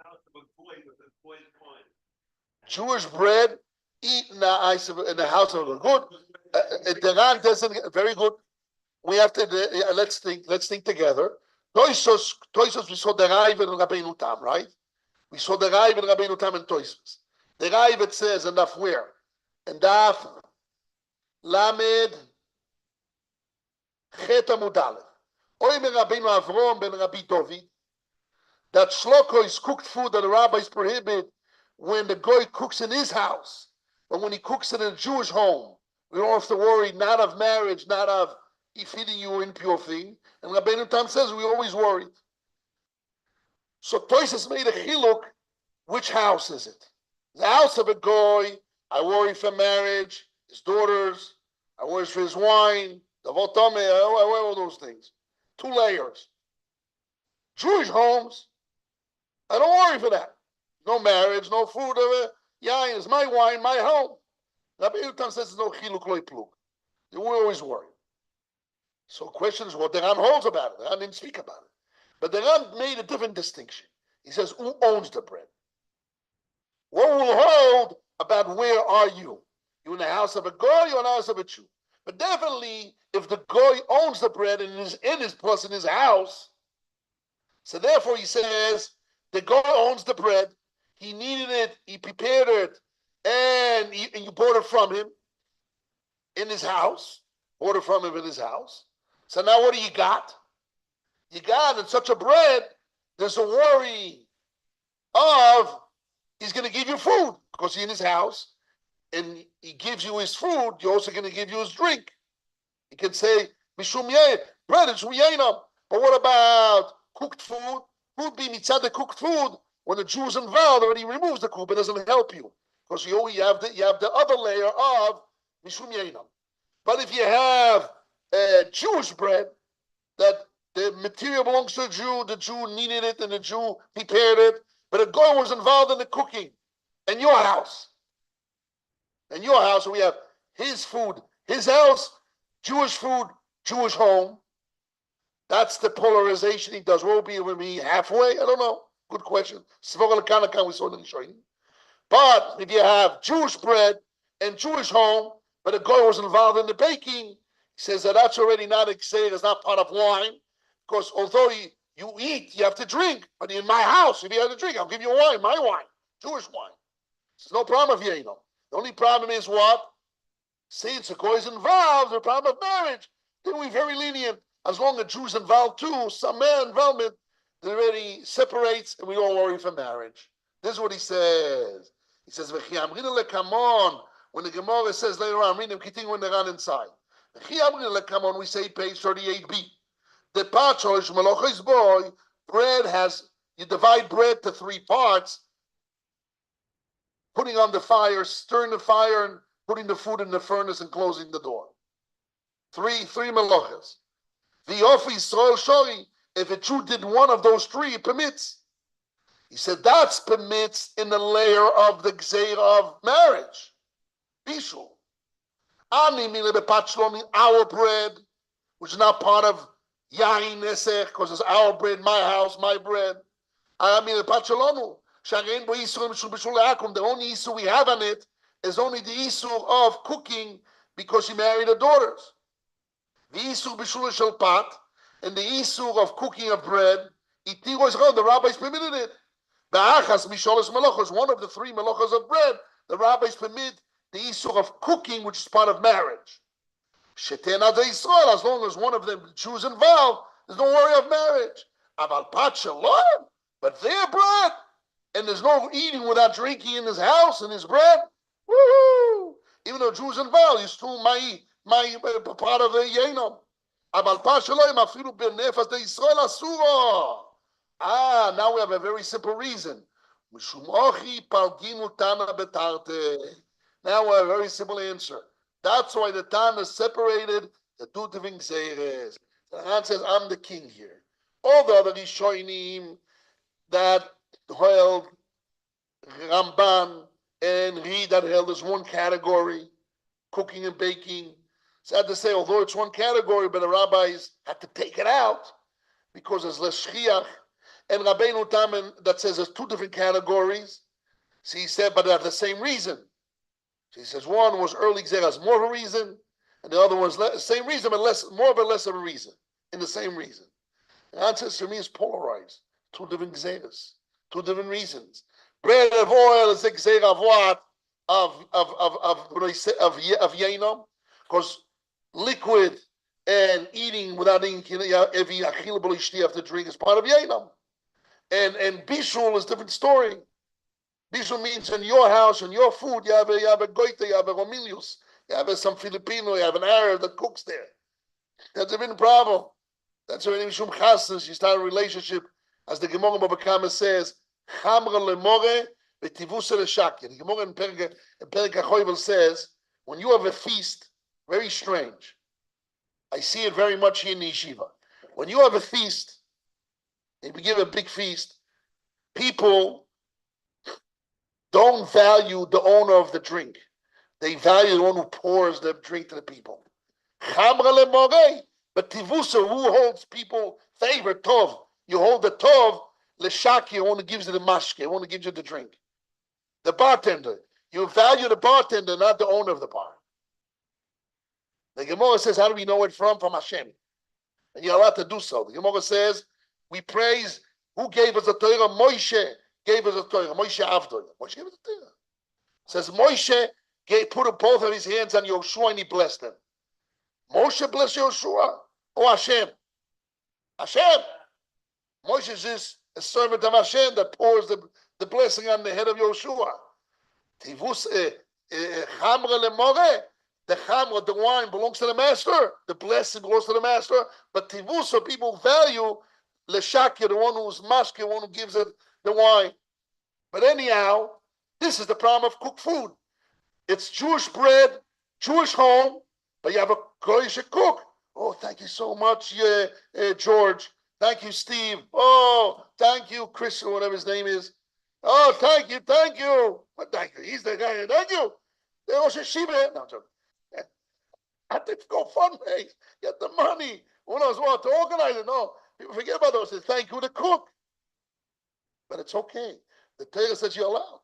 house of a boy with a boy's coin. Jewish bread eaten in the house of a good. The Ran doesn't, very good. We have to, let's think together. Toisos, we saw the Raiv and Rabbeinu Tam, right? We saw the Raiv and Rabbeinu Tam and Toisos. The Raiv, it says, and Daf where? And Daf Lamed Chet Amud Aleph. Oy ben Rabbeinu Avrom ben Rabbi Dovid, that shloko is cooked food that the rabbis prohibit when the goy cooks in his house. But when he cooks in a Jewish home, we don't have to worry, not of marriage, not of feeding you impure thing. And Rabbeinu Tam says we always worried. So Toysus made a chiluk. Which house is it? The house of a goy, I worry for marriage, his daughters, I worry for his wine, the votame, I worry all those things. 2 layers. Jewish homes, I don't worry for that. No marriage, no food. Yeah, it's my wine, my home. Rabbeinu Tam says there's no chiluk loy plug. We always worry. So the question is what the Ran holds about it. The Ran didn't speak about it. But the Ran made a different distinction. He says, who owns the bread? What will hold about where are you? You in the house of a goy or in the house of a Jew? But definitely, if the goy owns the bread and is in his plus in his house, so therefore he says, the goy owns the bread, he needed it, he prepared it, and you bought it from him in his house, bought it from him in his house. So now what do you got? You got in such a bread, there's a worry of he's going to give you food because he's in his house and he gives you his food. You're also going to give you his drink. He can say, Mishum Yeh, bread is Ruyenam. But what about cooked food? Food be mitzad the cooked food. When the Jew is involved, already removes the cook, it doesn't help you because you have the other layer of Mishum Yenam. But if you have Jewish bread, that the material belongs to the Jew needed it, and the Jew prepared it, but a goy was involved in the cooking. In your house, we have his food, his house, Jewish food, Jewish home. That's the polarization he does. What will be with me halfway? I don't know. Good question. We saw in the But if you have Jewish bread and Jewish home, but a goy was involved in the baking, he says that that's already not excited, it's not part of wine. Because although you eat, you have to drink. But in my house, if you have to drink, I'll give you wine, my wine, Jewish wine. There's no problem if you know. The only problem is what? Since a goy is involved, the problem of marriage, then we're very lenient. As long as Jews involved too, some man involvement, it already separates and we don't worry for marriage. This is what he says. He says, come on. When the Gemara says later on, read them, continue when they run inside. Come on, we say page 38b. The pachosh malachi's boy, bread has, you divide bread to 3 parts, putting on the fire, stirring the fire, and putting the food in the furnace and closing the door. Three malachas. The Ofi Yisrael Shori, if a Jew did one of those 3, it permits. He said that's permits in the layer of the gzeira of marriage. Bishul. Ani mile bepatchloni, our bread, which is not part of yain nesech, because it's our bread, my house, my bread. Ani mile bepatchlonu. Sharein bo isur mishul bishul akum. The only isur we have on it is only the isur of cooking because she married her daughters. The isur bishul shel pat, and the isur of cooking of bread, the rabbis permitted it. Ba'achas misholos melachos, one of the 3 melachos of bread, the rabbis permit the isur of cooking, which is part of marriage. Shetena de Israel, as long as one of them Jews involved, there's no worry of marriage. Aval pat shalom, but their bread, and there's no eating without drinking in his house and his bread. Woohoo! Even though Jews involved, you still my part of the Yenom. Aval pat shalom afilu b'nefas de Israel asura. Now we have a very simple reason. Mishum ochi palginu tana betarte. Now we have a very simple answer. That's why the Tana separated the two different Gzeires. The Han says, I'm the king here. All the other Rishonim that held Ramban and Reed that held as one category, cooking and baking. Sad to say, although it's one category, but the rabbis had to take it out because there's less shchiach. And Rabbeinu Tam that says there's two different categories. So he said, but they have the same reason. So he says one was early Gzeras, more of a reason, and the other was the same reason, but more but less of a reason, in the same reason. The answer for me is polarized. Two different Gzeras, two different reasons. Bread of oil is a Gzera of what? Of Yainam, because liquid and eating without eating, you have to drink is part of Yainam. And Bishul is a different story. Bishul means in your house, in your food, you have a goita, you have a romilius, you have some Filipino, you have an Arab that cooks there. That's a different problem. That's why in Mishum Chasnas, you start a relationship, as the Gemara Baba Kama says, Chamra lemore v'tivusa l'shakir. The Gemara in Perek HaChoyvel says, when you have a feast, very strange. I see it very much here in the yeshiva. When you have a feast, and we give a big feast, people don't value the owner of the drink. They value the one who pours the drink to the people. But tivusa, who holds people favor, tov. You hold the tov, l'shaki, one who gives you the mashke, one who gives you the drink. The bartender. You value the bartender, not the owner of the bar. The Gemara says, how do we know it from? From Hashem. And you're allowed to do so. The Gemara says, we praise, who gave us the Torah? Moshe gave us the Torah. Moshe Avdol. Moshe gave us the Torah. Says Moshe put both of his hands on Yoshua and he blessed him. Moshe blessed Yoshua. Oh Hashem. Hashem. Moshe is just a servant of Hashem that pours the blessing on the head of Yoshua. Tivus chamra lemore. The chamra, the wine belongs to the master. The blessing belongs to the master. But tivusa, people value l'shakir, the one who's mashke, the one who gives it the wine. But anyhow, this is the problem of cooked food. It's Jewish bread, Jewish home, but you have a goyish cook. Oh, thank you so much, George. Thank you, Steve. Oh, thank you, Chris, or whatever his name is. Oh, thank you, thank you. What thank you? He's the guy. Thank you. The Rosh Hashiva. No, I'm joking. I think go fundraise, get the money. Who knows what to organize it? No, people forget about those. They thank you, the cook. But it's okay. The Torah says you're allowed.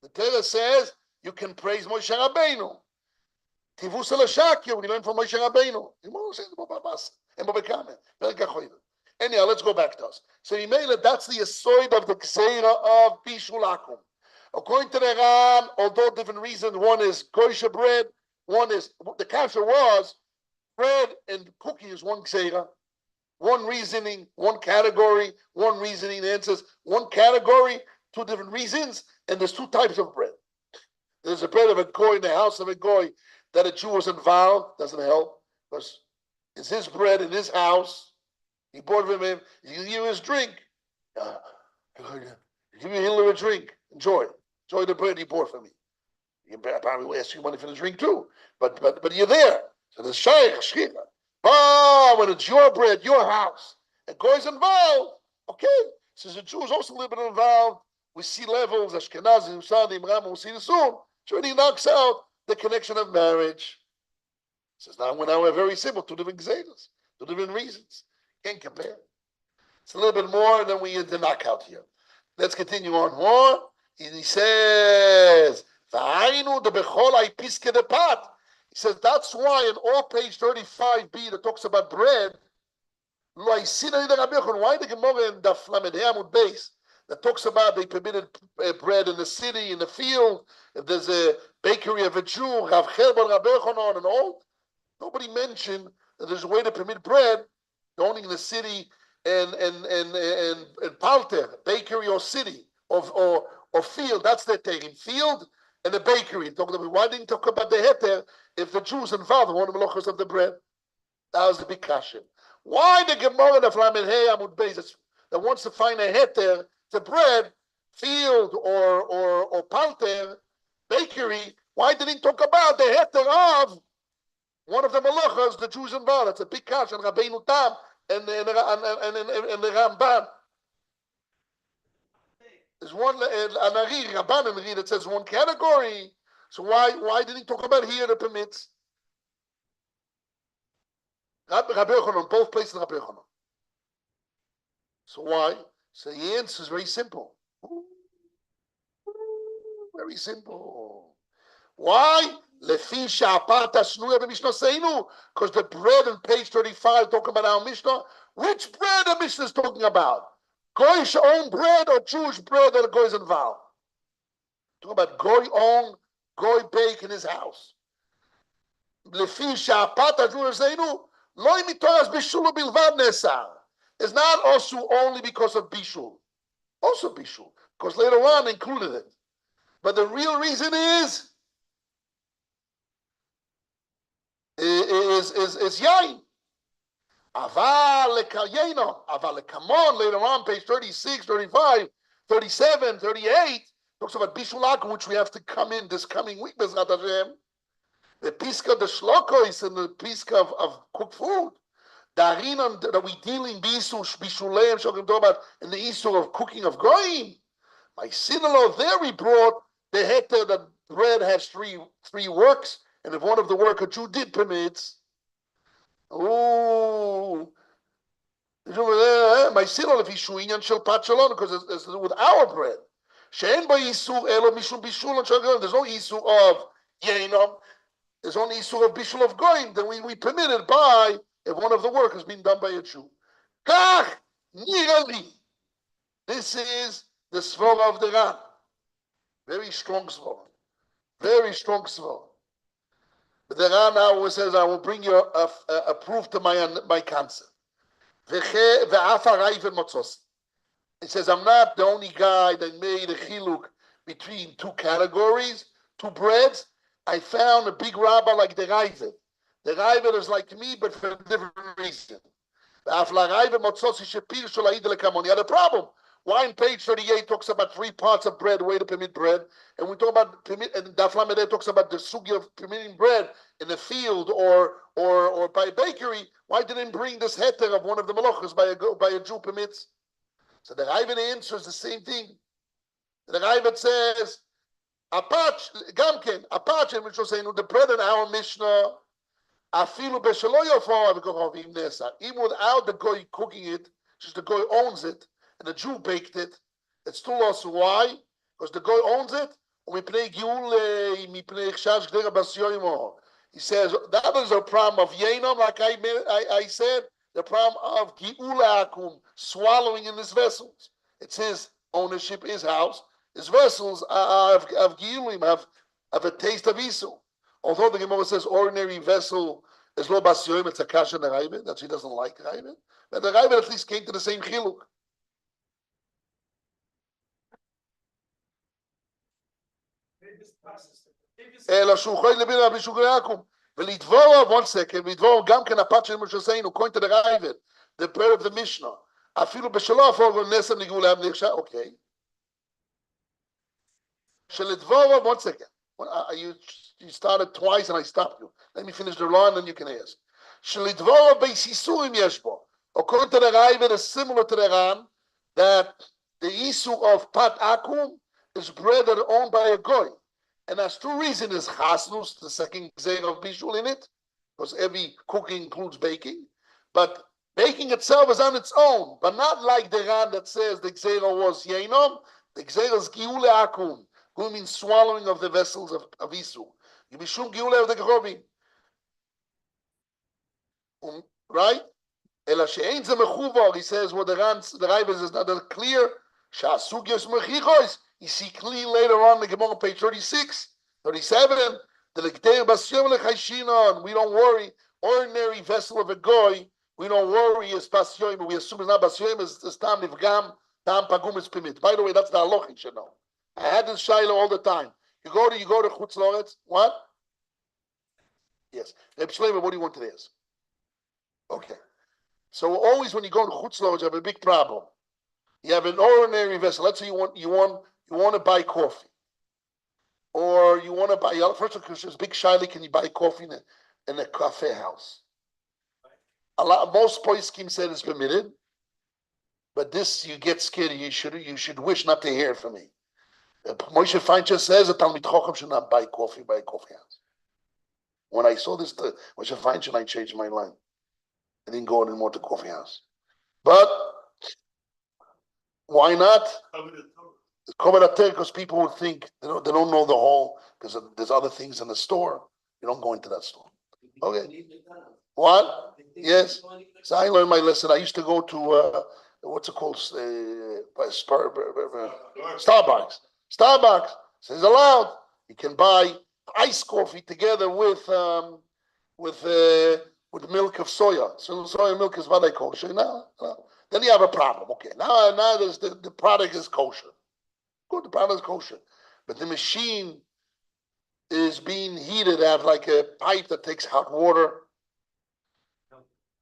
The Torah says you can praise Moshe Rabbeinu. Tivusa l'shakir, we learn from Moshe Rabbeinu. Anyhow, let's go back to us. So he made it, that's the aside of the Gzeira of Bishul Akum. According to the Ram, although different reasons, one is kosher bread, one is, the kasha was bread and cooking is one Gzeira. One reasoning, one category, one reasoning. The answer is one category, two different reasons, and there's two types of bread. There's a bread of a goy in the house of a goy that a Jew was involved, doesn't help, because it's his bread in his house. He bought from him, he give you his drink. Give me a little a drink. Enjoy the bread he bought for me. You probably will ask you money for the drink too, but you're there. So there's shaykh, shchita. Oh, when it's your bread, your house, and goy's involved, okay. So the Jew is also a little bit involved. We see levels, Ashkenazi, Usadim, Rambam, we'll see this soon. So he knocks out the connection of marriage. Says now we're very simple, two different Gzeiras, two different reasons. Can't compare. It's a little bit more than we had the knockout here. Let's continue on more. And he says, V'ayinu de bechol piske de pat. He says that's why in all page 35b that talks about bread, why the Gemara in the Lamed Hamud base that talks about they permitted bread in the city, in the field, if there's a bakery of a Jew, Rav Cherban, Rabbi Yochanan, and all, Nobody mentioned that there's a way to permit bread owning the city and palter, bakery or city or field. That's the taking field and the bakery. Why didn't talk about the heter if the Jews involved in one of the melachos of the bread? That was the big question. Why the Gemara of Lamed Hey Amud Beis that wants to find a heter to bread, field or palter, bakery? Why didn't he talk about the heter of one of the melachos the Jews involved? It's a big question. Rabbeinu Tam and the Ramban. There's one Anari Rabban and read it says one category. So why didn't he talk about here the permits? Rabbi Yochanan, both places in Rabbi Yochanan. So why? So the answer is very simple. Very simple. Why? Because the bread on page 35 talking about our Mishnah. Which bread the Mishnah is talking about? Goyish own bread or Jewish bread that Goy is involved? Talking about Goy own, Goy bake in his house. It's not also only because of Bishul. Also Bishul. Because later on included it. But the real reason is yain. Aval come on, later on, page 36, 35, 37, 38, talks about Bishul Akum, which we have to come in this coming week, Bezrat Hashem. The Piska, the Shlokos, and the Piska of cooked food. The Arinan that we deal in Bishuleim, talking about in the Isur of cooking of Goyim. My son-in-law there we brought the heter that bread has three works, and if one of the work a Jew did permits, my son-in-law if he's shuinyan shel pachalon because it's to do with our bread. She'en ba Isur elo mishum bishul and shel. There's no Isur of Yenom. There's only Isur of bishul of Goyim. Then we permit it by if one of the work has been done by a Jew. Kach nirali. This is the svara of the Ran. Very strong svara. Very strong svara. But the Ran now says, I will bring you a proof to my concept. It says, I'm not the only guy that made a chiluk between two categories, two breads. I found a big rabbi like the Ravid. The Ravid is like me, but for a different reason. He had a problem. Why in page 38 talks about 3 parts of bread, way to permit bread, and we talk about permit, and Daf Lamed talks about the sugi of permitting bread in the field or by a bakery. Why didn't bring this heter of one of the melachos by a Jew permits? So the Ravid answers the same thing. The Ravid says, Apach, Gamken, Apach, which was saying the bread in our Mishnah, Afilu Beshaloyofo, even without the goy cooking it, just the goy owns it. And the Jew baked it. It's still also why? Because the guy owns it. He says that is a problem of Yenom, like I said, the problem of Gi'ula Akum, swallowing in his vessels. It's his ownership, his house. His vessels of Gi'ulim have a taste of Isu. Although the Gemara says ordinary vessel is lo basyoim, it's a kasha neraibit, that she doesn't like raibit. But the raibit at least came to the same chiluk. One second, according to the Ravid, the prayer of the Mishnah. Okay. One second. You started twice and I stopped you. Let me finish the line and then you can ask. According to the Ravid, is similar to the Ran that the issue of Pat Akum is bread that is owned by a goy. And that's 2 reasons. Is chasnus, the second gzeir of bishul in it, because every cooking includes baking. But baking itself is on its own, but not like the Ran that says the gzeir was yenom. The gzeir is giule akum, who means swallowing of the vessels of isu. You mishum giule of the grovim. Right? Ela she'ein ze mechuvar, he says, what the Rav is not that clear. Sha'asugyos mechichos. You see clean later on the Gemara page 36, 37. The Lekteir Basyom Lechayshina, and we don't worry. ordinary vessel of a goy, we don't worry it's basyoim, but we assume it's not basyoim, it's tam nifgam, tam pagum is permitted. By the way, that's the halach you should know. I had this shiloh all the time. You go to Chutz Loretz, what? Yes. Reb Shlomo, what do you want to ask? Okay. So always when you go to Chutz Loretz, you have a big problem. You have an ordinary vessel. Let's say you want to buy coffee, or you want to buy. First of all, there's big shiloh. Can you buy coffee in a cafe house? Most poskim said it's permitted, but this you get scared. You should wish not to hear from me. Moshe Feinstein says a Talmid Chacham should not buy coffee by a coffee house. When I saw this, Moshe Feinstein, I changed my mind. I didn't go anymore to coffee house. But why not? Because people would think they don't know the whole, because there's other things in the store. You don't go into that store. Okay. What? Yes. So I learned my lesson. I used to go to what's it called? Starbucks. Starbucks says allowed. You can buy iced coffee together with milk of soya. So soya milk is what I kosher. Now, then you have a problem. Okay, now there's the product is kosher. Good, the product is kosher, but the machine is being heated. They have like a pipe that takes hot water,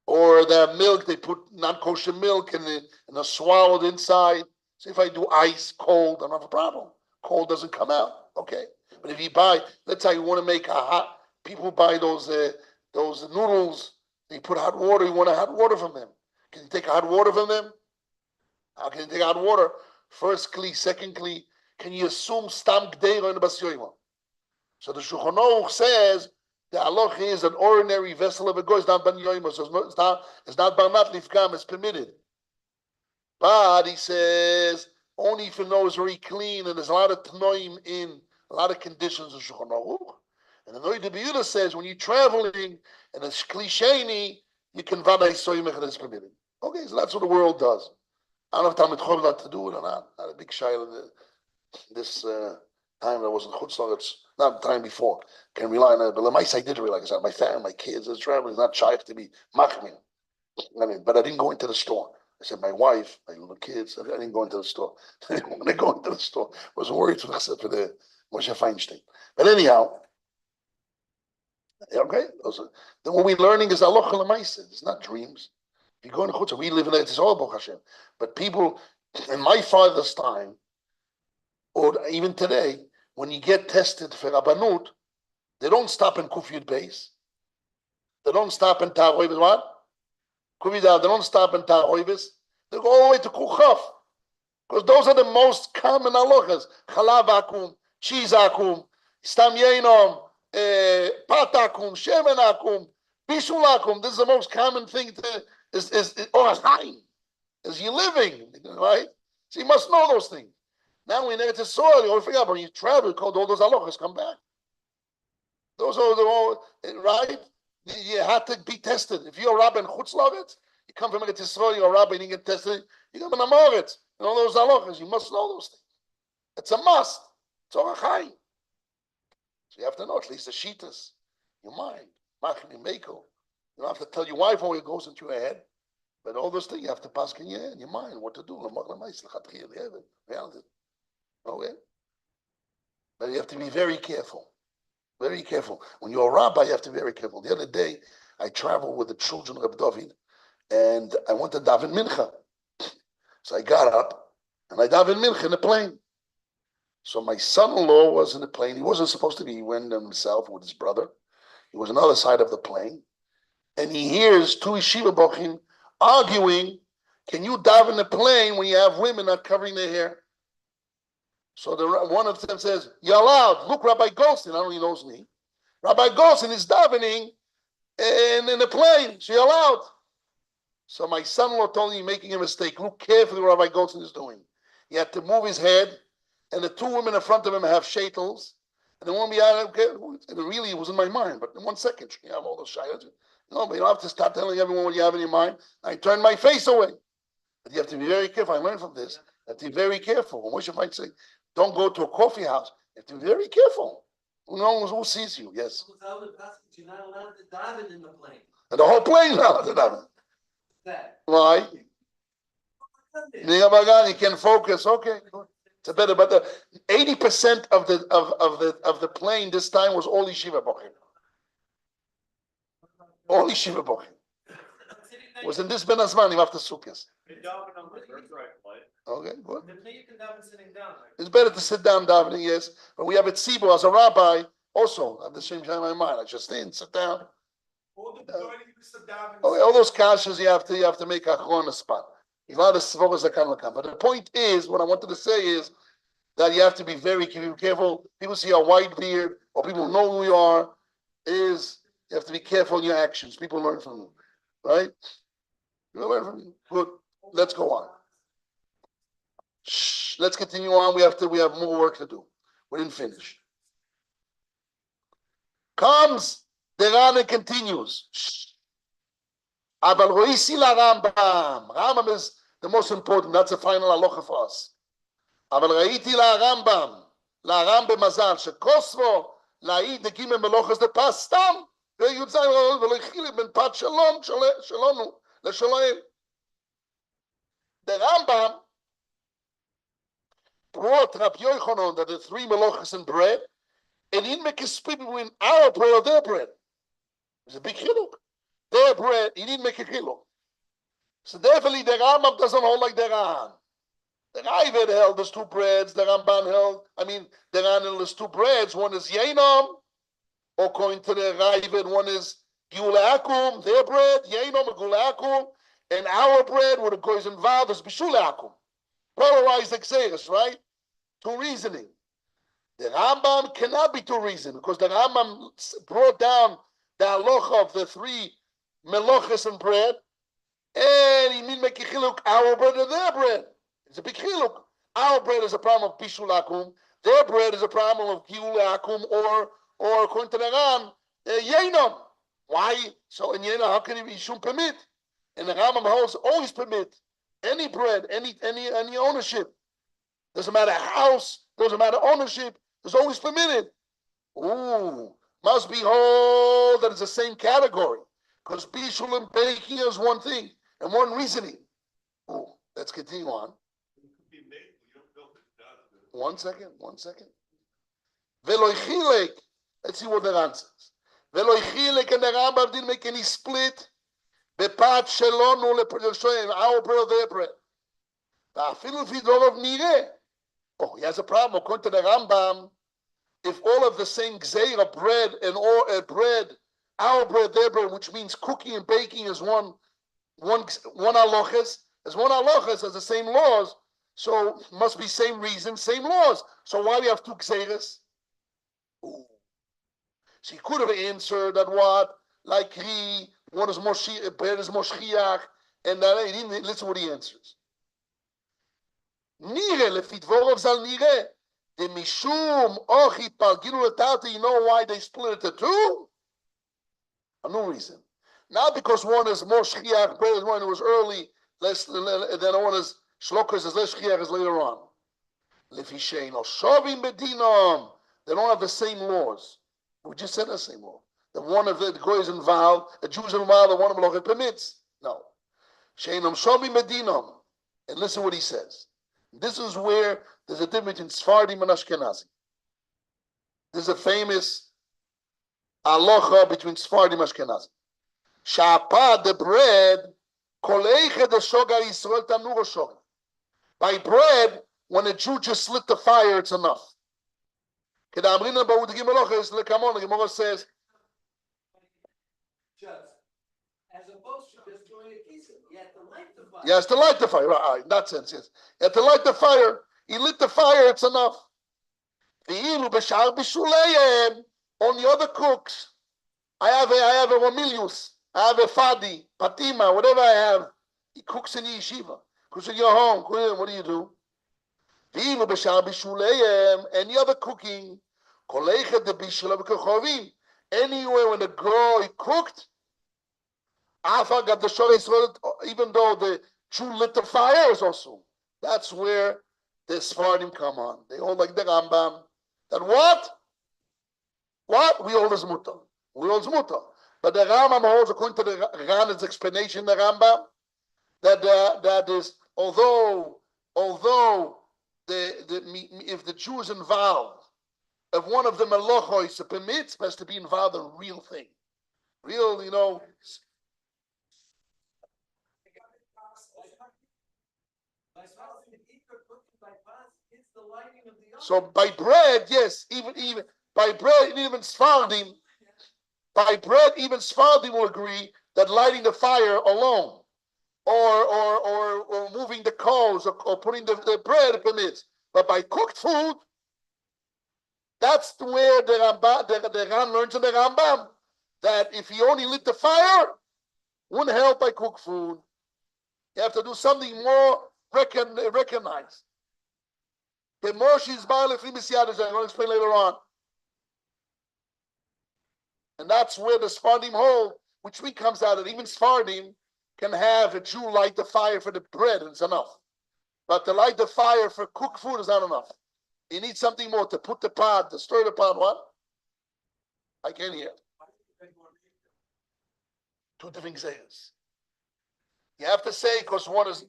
or the milk they put non-kosher milk and it's swallowed inside. So if I do ice cold, I don't have a problem. Cold doesn't come out. Okay, but if you buy, let's say you want to make a hot. People buy those noodles. They put hot water. You want a hot water from them. Can you take hot water from them? How can you take hot water? First kli, second kli. Can you assume stam gdeira in the basyoima? So the Shulchan Aruch says the halach is an ordinary vessel of a goy. It's not ban yoima. So it's not barnat lifgam. It's permitted. But he says only if you know it's very clean and there's a lot of tanoim in a lot of conditions of Shulchan Aruch. And the Noida B'Yehuda says when you're traveling and it's klisheni, you can vaday soymech and it's permitted. Okay, so that's what the world does. I don't know if Talmid Chacham not to do it or not. Not a big shayla this time that wasn't Chutz Loretz, not the time before. Can rely on it. But I did realize that my family, my kids, is traveling. It's not shaykh to be machmir. But I didn't go into the store. I said, my wife, my little kids, I didn't go into the store. I didn't want to go into the store. I wasn't worried except for the Moshe Feinstein. But anyhow, okay, then what we're learning is halacha l'maaseh. It's not dreams. If you go in Chutz, we live in Eretz Yisrael, Baruch Hashem. But people in my father's time, or even today, when you get tested for Rabbanut, they don't stop in Kufyud Beis. They don't stop in Ta'oivis. What? Kufyud. They don't stop in Ta'oivis. They go all the way to Kuchav, because those are the most common halachas: Chalav Akum, cheese Akum, Stam Yenom, Pat Akum, Shemen Akum, Bishul Akum. This is the most common thing is Orach Chaim, is you living, right? So you must know those things. Now we never to soil, you forget, but when you travel, called all those halachas come back. Those are all right. You have to be tested. If you're a rabbi in Chutz Loretz, you come from Eretz Yisrael, you're a rabbi and you get tested, you come in Amoritz, and all those halachas, you must know those things. It's a must. It's Orach Chaim. So you have to know at least the shitas, your mind, machmi meiko. You don't have to tell your wife how it goes into your head, but all those things you have to pass in your head, your mind, what to do. Okay? But you have to be very careful. Very careful. When you're a rabbi, you have to be very careful. The other day, I traveled with the children of David, and I went to daven mincha. So I got up, and I daven mincha in a plane. So my son-in-law was in the plane. He wasn't supposed to be. He went himself with his brother. He was on the other side of the plane. And he hears two yeshiva bochim arguing, can you daven in the plane when you have women not covering their hair? So one of them says, you're allowed. Look, Rabbi Goldstein, I don't know if he knows me. Rabbi Goldstein is davening in the plane, so you're allowed. So my son-in-law told me he's making a mistake. Look carefully what Rabbi Goldstein is doing. He had to move his head, and the two women in front of him have shaitels, and the one behind him, and it really was in my mind, but in 1 second, you have all those shaitels. No, but you don't have to start telling everyone what you have in your mind. I turned my face away. But you have to be very careful. I learned from this. You have to be very careful. When Moshe might say, don't go to a coffee house. You have to be very careful. Who knows who sees you? Yes. You're not allowed to daven in the plane. And the whole plane now. That. Why? You can focus. Okay, good. It's better. But the 80% of the plane this time was all yeshiva bochim. All yeshiva bochim. Was in this Ben Azmanim after Sukkot. Okay, good. It's better to sit down davening, yes. But we have a tzibur as a rabbi also at the same time in my mind. I just sit down. All those kashas you have to make a chron spot. But the point is, what I wanted to say is that you have to be very careful. People see a white beard, or people know who you are. You have to be careful in your actions. People learn from you, right? You learn from you. Good. Let's go on. Shh. Let's continue on. We have more work to do. We didn't finish. Comes the Ran and continues. Shh. Rambam is the most important. That's the final halacha for us. אבל ראיתי לרמב"ם, לרמב"ם במזל, שכוסבו להעיד דגימי מלוכס דפס סתם, וי"ז ולא הכילי בין פת שלנו לשלהם. The Rambam brought Rabbi Yochanan that the 3 melochas and bread, and he didn't make a split between our bread or their bread. It's a big chiluk. Their bread, he didn't make a chiluk. So definitely the Rambam doesn't hold like the Ran. The Ravid held there's 2 breads, the Ramban held, the Ran held there's 2 breads, one is Yenom, according to the Ravid, one is Gula Akum, their bread, Yenom and Gula Akum, and our bread, where the goes involved, is Bishula Akum. Polarized exeris, right? 2 reasoning. The Rambam cannot be 2 reasoning, because the Rambam brought down the halacha of the 3 melochas and bread, and he didn't make a chiluk our bread and their bread. It's a big chiluk. Our bread is a problem of bishul akum. Their bread is a problem of giul akum, or according to the Ran, yenom. Why? So in yenom, how can he shouldn't permit? And the Rambam holds always permit any bread, any ownership. Doesn't matter house, doesn't matter ownership. It's always permitted. Ooh, must be whole that it's the same category, because bishul and baking is one thing and one reasoning. Ooh, let's continue on. 1 second. Veloy chilek. Let's see what the Ran says. Veloy chilek, and the Rambam didn't make any split. Bepat shelonu lepreshoyim, our bread, their bread. Va'afilu fidorov nireh. Oh, he has a problem. According to the Rambam, if all of the same gzeira bread and all bread, our bread, their bread, which means cooking and baking is one halachas, as the same laws. So must be same reason, same laws. So why do you have 2 gzeiras? So he could have answered that what, like one is Moshiach, bread is Moshiach, and that he didn't listen what he answers. Nire lefidvorov zal nire de mishum ochi palgilu letata. You know why they split it to 2? No reason. Not because one is Moshiach, bread is one who was early, less than one is. Shlokas is less chiach is later on. They don't have the same laws. We just said the same law. The one of the goy is involved, a Jew is involved, the one of the permits. No. Sheinam shovim bedinam. And listen what he says. This is where there's a difference in Sfardim and Ashkenazi. There's a famous halacha between Sfardim and Ashkenazi. Sha'apad, the bread, koleiche the shogar Yisrael tanur shogar. By bread, when a Jew just lit the fire, it's enough. The Gemara says, just as opposed to just doing a kisa, you have to light the fire. He has to light the fire. Right, in that sense, yes. You have to light the fire. He lit the fire, it's enough. On the other cooks, I have a Romilius, I have a Fadi, Patima, whatever I have. He cooks in the yeshiva. Cooks in your home. What do you do? Any other cooking, anywhere when the girl cooked, even though the Jew lit the fire, is also. That's where the Sfardim come on. They hold like the Rambam. That what? What? We hold as mutter. We hold as mutter. But the Rambam holds, according to the Ran's explanation, the Rambam, that is, although if the Jew is involved, if one of the melochos permits, has to be involved in a real thing, real, So by bread, yes, even by bread, even Sfardim, will agree that lighting the fire alone, or moving the coals, or putting the bread permits. But by cooked food, that's where the Ran learns in the Rambam that if he only lit the fire, wouldn't help by cooked food. You have to do something more recognized. The Moshe's Ba'alefim Misyadish, I'm going to explain later on. And that's where the Sfardim hold, which comes out that even Sfardim can have a Jew light the fire for the bread, and it's enough. But to light the fire for cooked food is not enough. You need something more to put the pot, to stir the pot. What? I can't hear. Two different sayings. You have to say, because one is.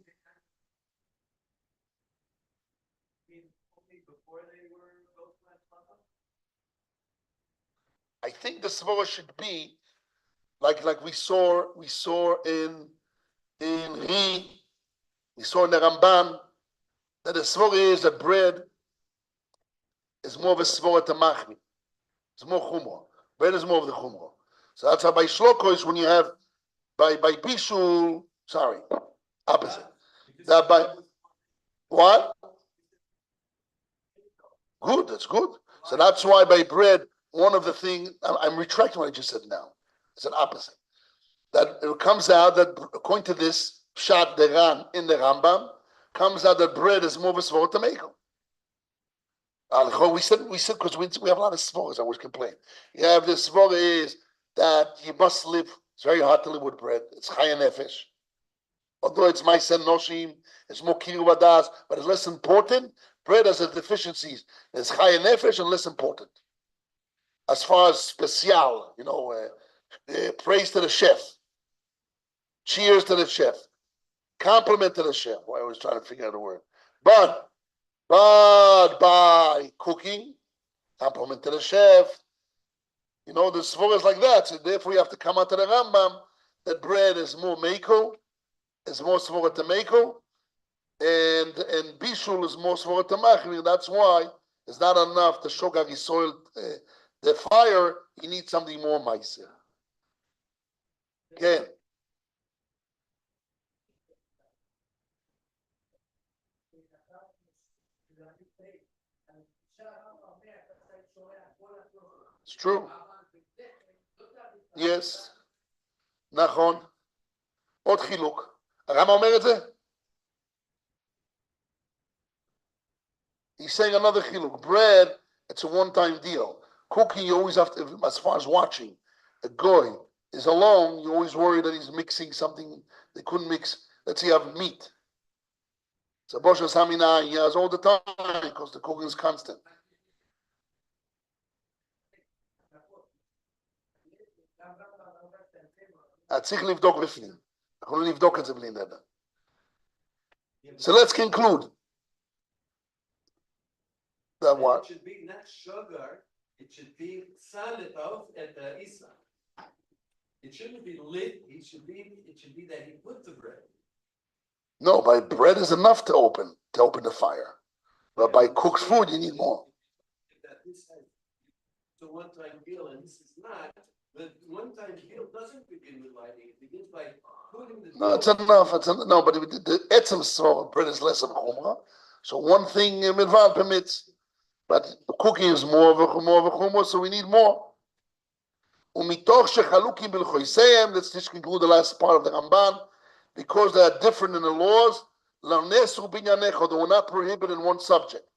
I think the svara should be like we saw in the Ramban, that the svara is that bread is more of a svara to machmi. It's more chumrah. Bread is more of the chumrah. So that's how by shlokos, when you have by bishul, opposite. That by what? Good, that's good. So that's why by bread, one of the things, I'm retracting what I just said now. It's an opposite. That it comes out that according to this Pshat Deran in the Rambam, comes out that bread is more of a svara to make. We said because we have a lot of svaras. I always complain. You have the svara is that you must live. It's very hard to live with bread. It's chaya nefesh. Although it's ma'aser noshim, it's more kiru badas, but it's less important. Bread has its deficiencies. It's chaya nefesh and less important. As far as special, praise to the chef, cheers to the chef, compliment to the chef. Well, I was trying to figure out a word, but by cooking, compliment to the chef. The svara is like that. So therefore, you have to come out to the Rambam that bread is more meiko, is more svara to meiko, and bishul is more svara to machmir. That's why it's not enough to shogar soil the fire. You need something more meiser. Okay. It's true. Yes. נכון. עוד חילוק. הרמב"ם אומר את זה? He's saying another chiluk. Bread, it's a one-time deal. Cooking, you always have to, as far as watching, a goy is alone, you always worry that he's mixing something they couldn't mix. Let's say you have meat. So Bosha Samina, he has all the time because the cooking is constant. צריך לבדוק בפנים. אנחנו לא נבדוק את זה בלי נדע. So let's conclude. That what? It should be not sugar, it should be solid off at the Isa. It shouldn't be lit, it should be that he put the bread. No, by bread is enough to open the fire. But by cooked food, you need more. It's a one-time deal, and this is not. The one-time deal doesn't begin with lighting. It begins by putting the. No, it's enough. No, but the etzem svara bread is less of a chumrah. So one thing midvan permits, but cooking is more of a chumrah. So we need more. Umitoch shechalukim b'lchoiseihem. Let's just conclude the last part of the Ramban, because they are different in the laws. L'nesu binyanecha, they were not prohibited in one subject.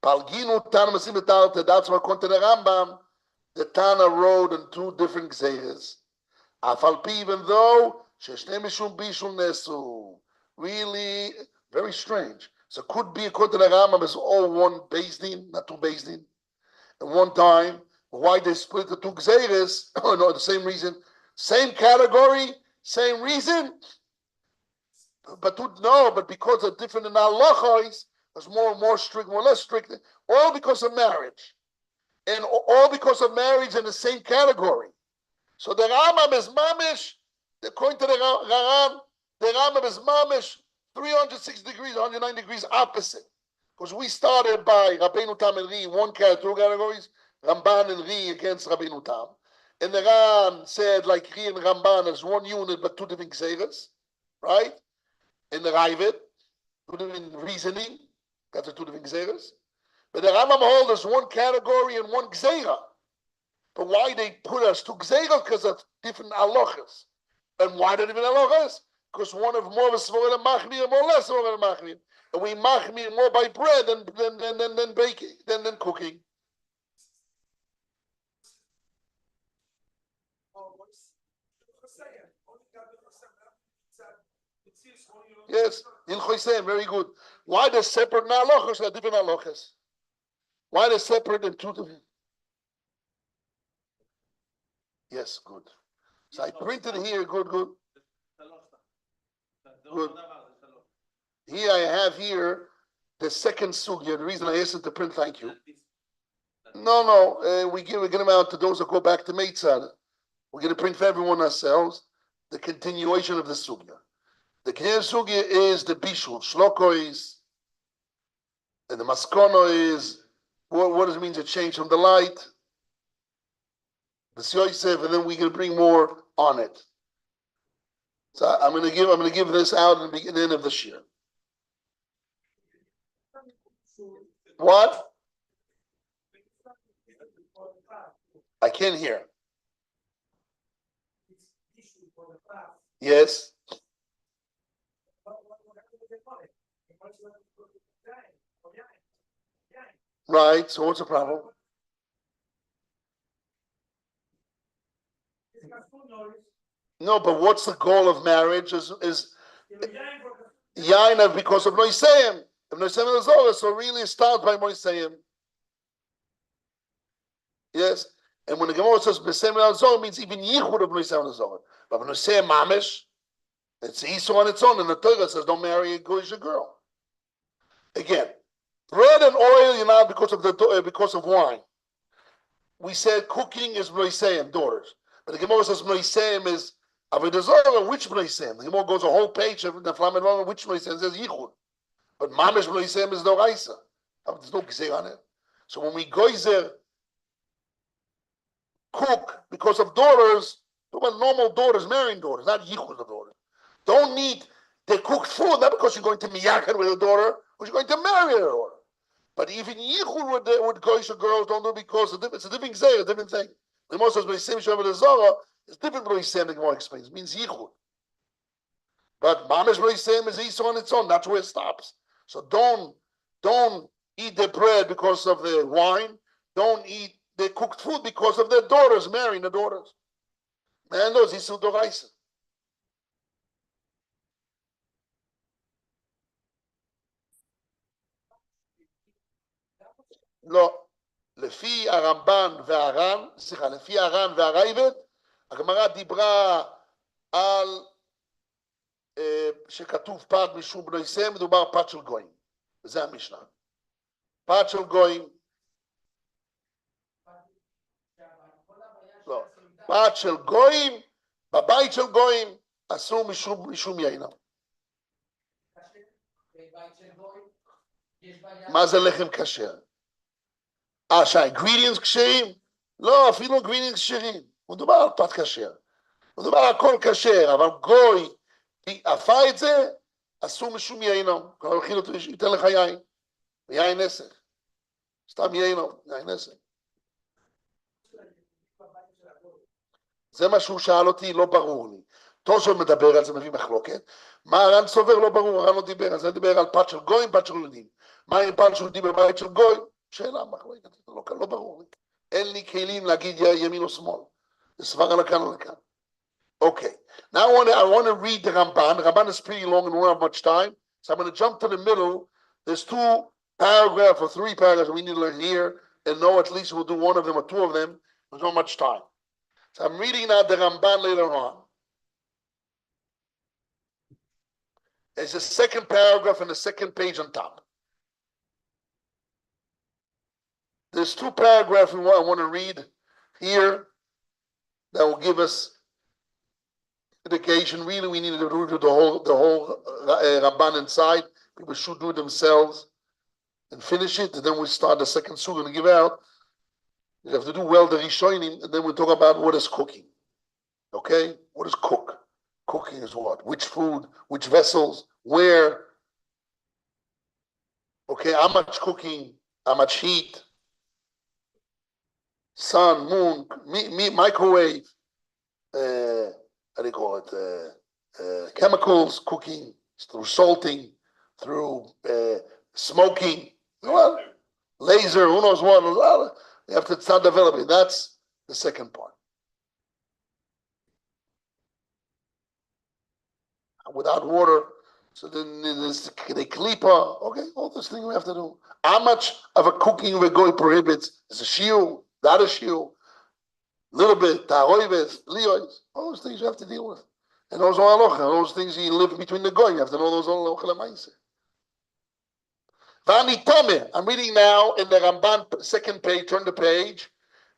Palginu tana masim b'talta. That's what according to the Rambam. The Tana wrote in two different gzeiras. Afalpi, even though sheshne mishum bishul nesu, really very strange. So could be according to the Rambam is all one beis din, not two beis din. At one time, Why they split the two gzeiros? Oh no, the same reason, same category, same reason. But because of different in halachos, there's more strict, more less strict, all because of marriage. And all because of marriage in the same category. So the Rambam is mamish, according to the Rambam is mamish 360 degrees, 109 degrees opposite. Because we started by Rabbeinu Tam and Ri, one category, two categories, Ramban and Ri against Rabbeinu Tam. And the Ran said like Ri and Ramban is one unit but two different gzeiros, right? And the Ravid, two different reasoning, that's the two different gzeiros. But the Rambam holds us one category and one gzeira. But why they put us to gzeira? Because of different halachas. And why the different halachas? Because one of more of a svara than machmir, more or less svara than machmir. And we machmir more by bread than baking, than cooking. Yes, in Choisem, very good. Why the separate halachas are different halachas? Why they separate in two different? Yes, good. So I printed here, good. Good. Here I have here the second sugya. The reason I asked it to print, thank you. No, we're giving them out to those that go back to Meitzad. We're going to print for everyone ourselves the continuation of the sugya. The continuation sugya is the bishul, shlokois, and the maskono is what does it mean to change from the light? The Yosef, and then we're going to bring more on it. So I'm going to give this out at the beginning of the Shiur. What? I can't hear. Yes. Right. So what's the problem? No, but what's the goal of marriage? Is yaina because of Moiseyim. If Moiseyim is over, so really it starts by Moiseyim. Yes, and when the Gemara says Moiseyim al means even yichud of Moiseyim al. But when Moiseyim mamish, it's Esau on its own, and the Torah says don't marry a Goyish girl. Again, bread and oil, because of wine. We said cooking is Moiseyim, daughters. But the Gemara says Moiseyim is Avoda Zara, which Moiseyim? The Gemara goes a whole page of the Flamen, which Moiseyim says Yichud. But Mamish Moiseyim is no Raisa. There's no Gzeh on it. So when we goizer cook because of daughters, talk about normal daughters, marrying daughters, not Yichud of daughters. Don't need, they cook food, not because you're going to miyakan with a daughter, or you're going to marry a daughter. But even Yichud with goyish girls don't do because it's a different Gzeh, a different thing. The Gemara says Moiseyim Shabbat Zara is different from Moiseyim, the Gemara explains. It means Yichud. But Mamish Moiseyim is Esau on its own. That's where it stops. So don't eat the bread because of the wine. Don't eat the cooked food because of their daughters, marrying the daughters. Man, those Esau Doraisa. לא, לפי הרמב"ן והר"ן, לפי הר"ן והרייבד, הגמרא דיברה על שכתוב פת משום בני סם, מדובר פת של גויים. וזה המשנה. פת של גויים. לא, פת של גויים, בבית של גויים, אסור משום יינם. מה זה לחם כשר? שהאינגרידיאנס כשרים? לא, אפילו אינגרידיאנס כשרים. הוא מדובר על פת כשר. הוא מדובר על הכל כשר, אבל גוי אפה את זה, אסור משום יינם. כלומר, הכין אותו, ייתן לך יין. ויין נסך. סתם יינם, יין נסך. זה מה שהוא שאל אותי, לא ברור לי. תוספות מדבר על זה, מביא מחלוקת. מה הר"ן סובר? לא ברור, הר"ן לא דיבר. אז זה דיבר על פת של גויים, פת של יהודים. מה עם פת של יהודים בבית של גויים? שאלה מחלוקת, לא ברור לי. אין לי כלים להגיד ימין או שמאל. זה סבר על לכאן או לכאן. Okay, now I want to read the Ramban. The Ramban is pretty long and we don't have much time. So I'm going to jump to the middle. There's 2 paragraphs or 3 paragraphs we need to learn here. and know at least we'll do one of them or two of them. There's not much time. So I'm reading now the Ramban later on. There's a second paragraph and the second page on top. There's two paragraphs I want to read here that will give us indication. Really, we need to do the whole Ramban inside. People should do it themselves and finish it. And then we start the second surah and give out. You have to do well the Rishonim, and then we talk about what is cooking. Okay? What is cook? Cooking is what? Which food? Which vessels? Where? Okay, how much cooking? How much heat? Sun, moon, microwave, how do you call it? Chemicals, cooking, through salting, through smoking, well, laser, who knows what. You have to start developing. That's the second part. Without water, so then there's the klipa. Okay, all those things we have to do. How much of a cooking we go prohibits is a shiur, that a shiur, little bit, taroives, liois, all those things you have to deal with. And those are halacha, those things you live between the goyim, you have to know those halacha l'maaseh. V'anitame, I'm reading now in the Ramban second page, turn the page,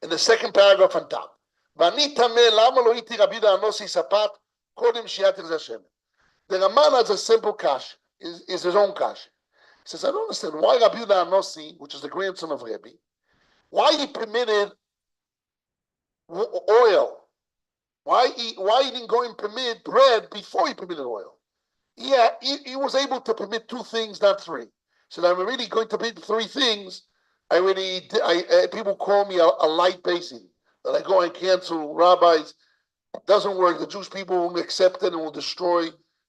in the second paragraph on top. V'anitame lama lo iti Rabbi Yehuda Anosi sapat kodem shiat Hashem. The Ramban has a simple kash, is his own kash. He says, I don't understand why Rabbi Yehuda Anosi, which is the grandson of Rabbi, why he permitted oil. Why he didn't go and permit bread before he permitted oil? Yeah, he was able to permit two things, not three. So I'm really going to permit three things. People call me a light basin. That I go and cancel rabbis. It doesn't work. The Jewish people won't accept it and will destroy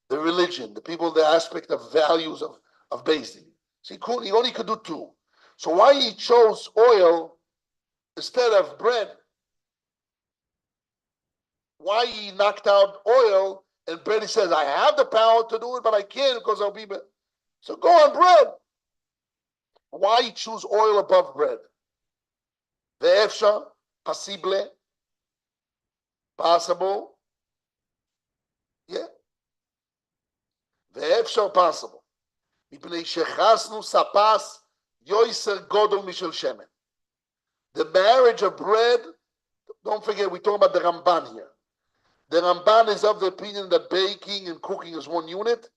the religion, the people, the aspect of values of basing. So he only could do two. So why he chose oil instead of bread? Why he knocked out oil and bread? He says, I have the power to do it, but I can't because I'll be. So go on bread. Why he choose oil above bread? Ve'efsha, possible, possible. Yeah. Ve'efsha, possible. Mipnei shechasnu sapas yoiser godol mishel shemen. The marriage of bread, don't forget, we're talking about the Ramban here. The Ramban is of the opinion that baking and cooking is one unit.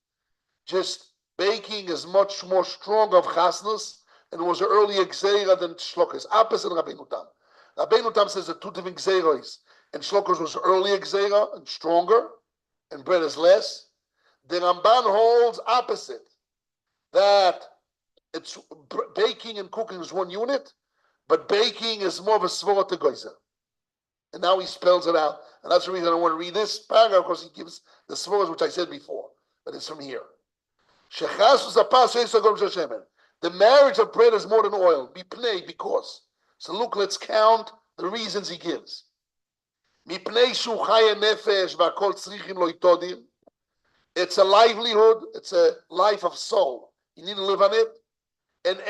Just baking is much more strong of chasnus, and it was an earlier gzeira than shlokas. Opposite Rabbeinu Tam. Rabbeinu Tam says that two different gzeiros, and shlokas was earlier gzeira and stronger, and bread is less. The Ramban holds opposite, that it's baking and cooking is one unit, but baking is more of a svora to geyser. And now he spells it out. And that's the reason I want to read this paragraph, because he gives the svoras which I said before. But it's from here. The marriage of bread is more than oil. Because. So look, let's count the reasons he gives. It's a livelihood. It's a life of soul. You need to live on it. And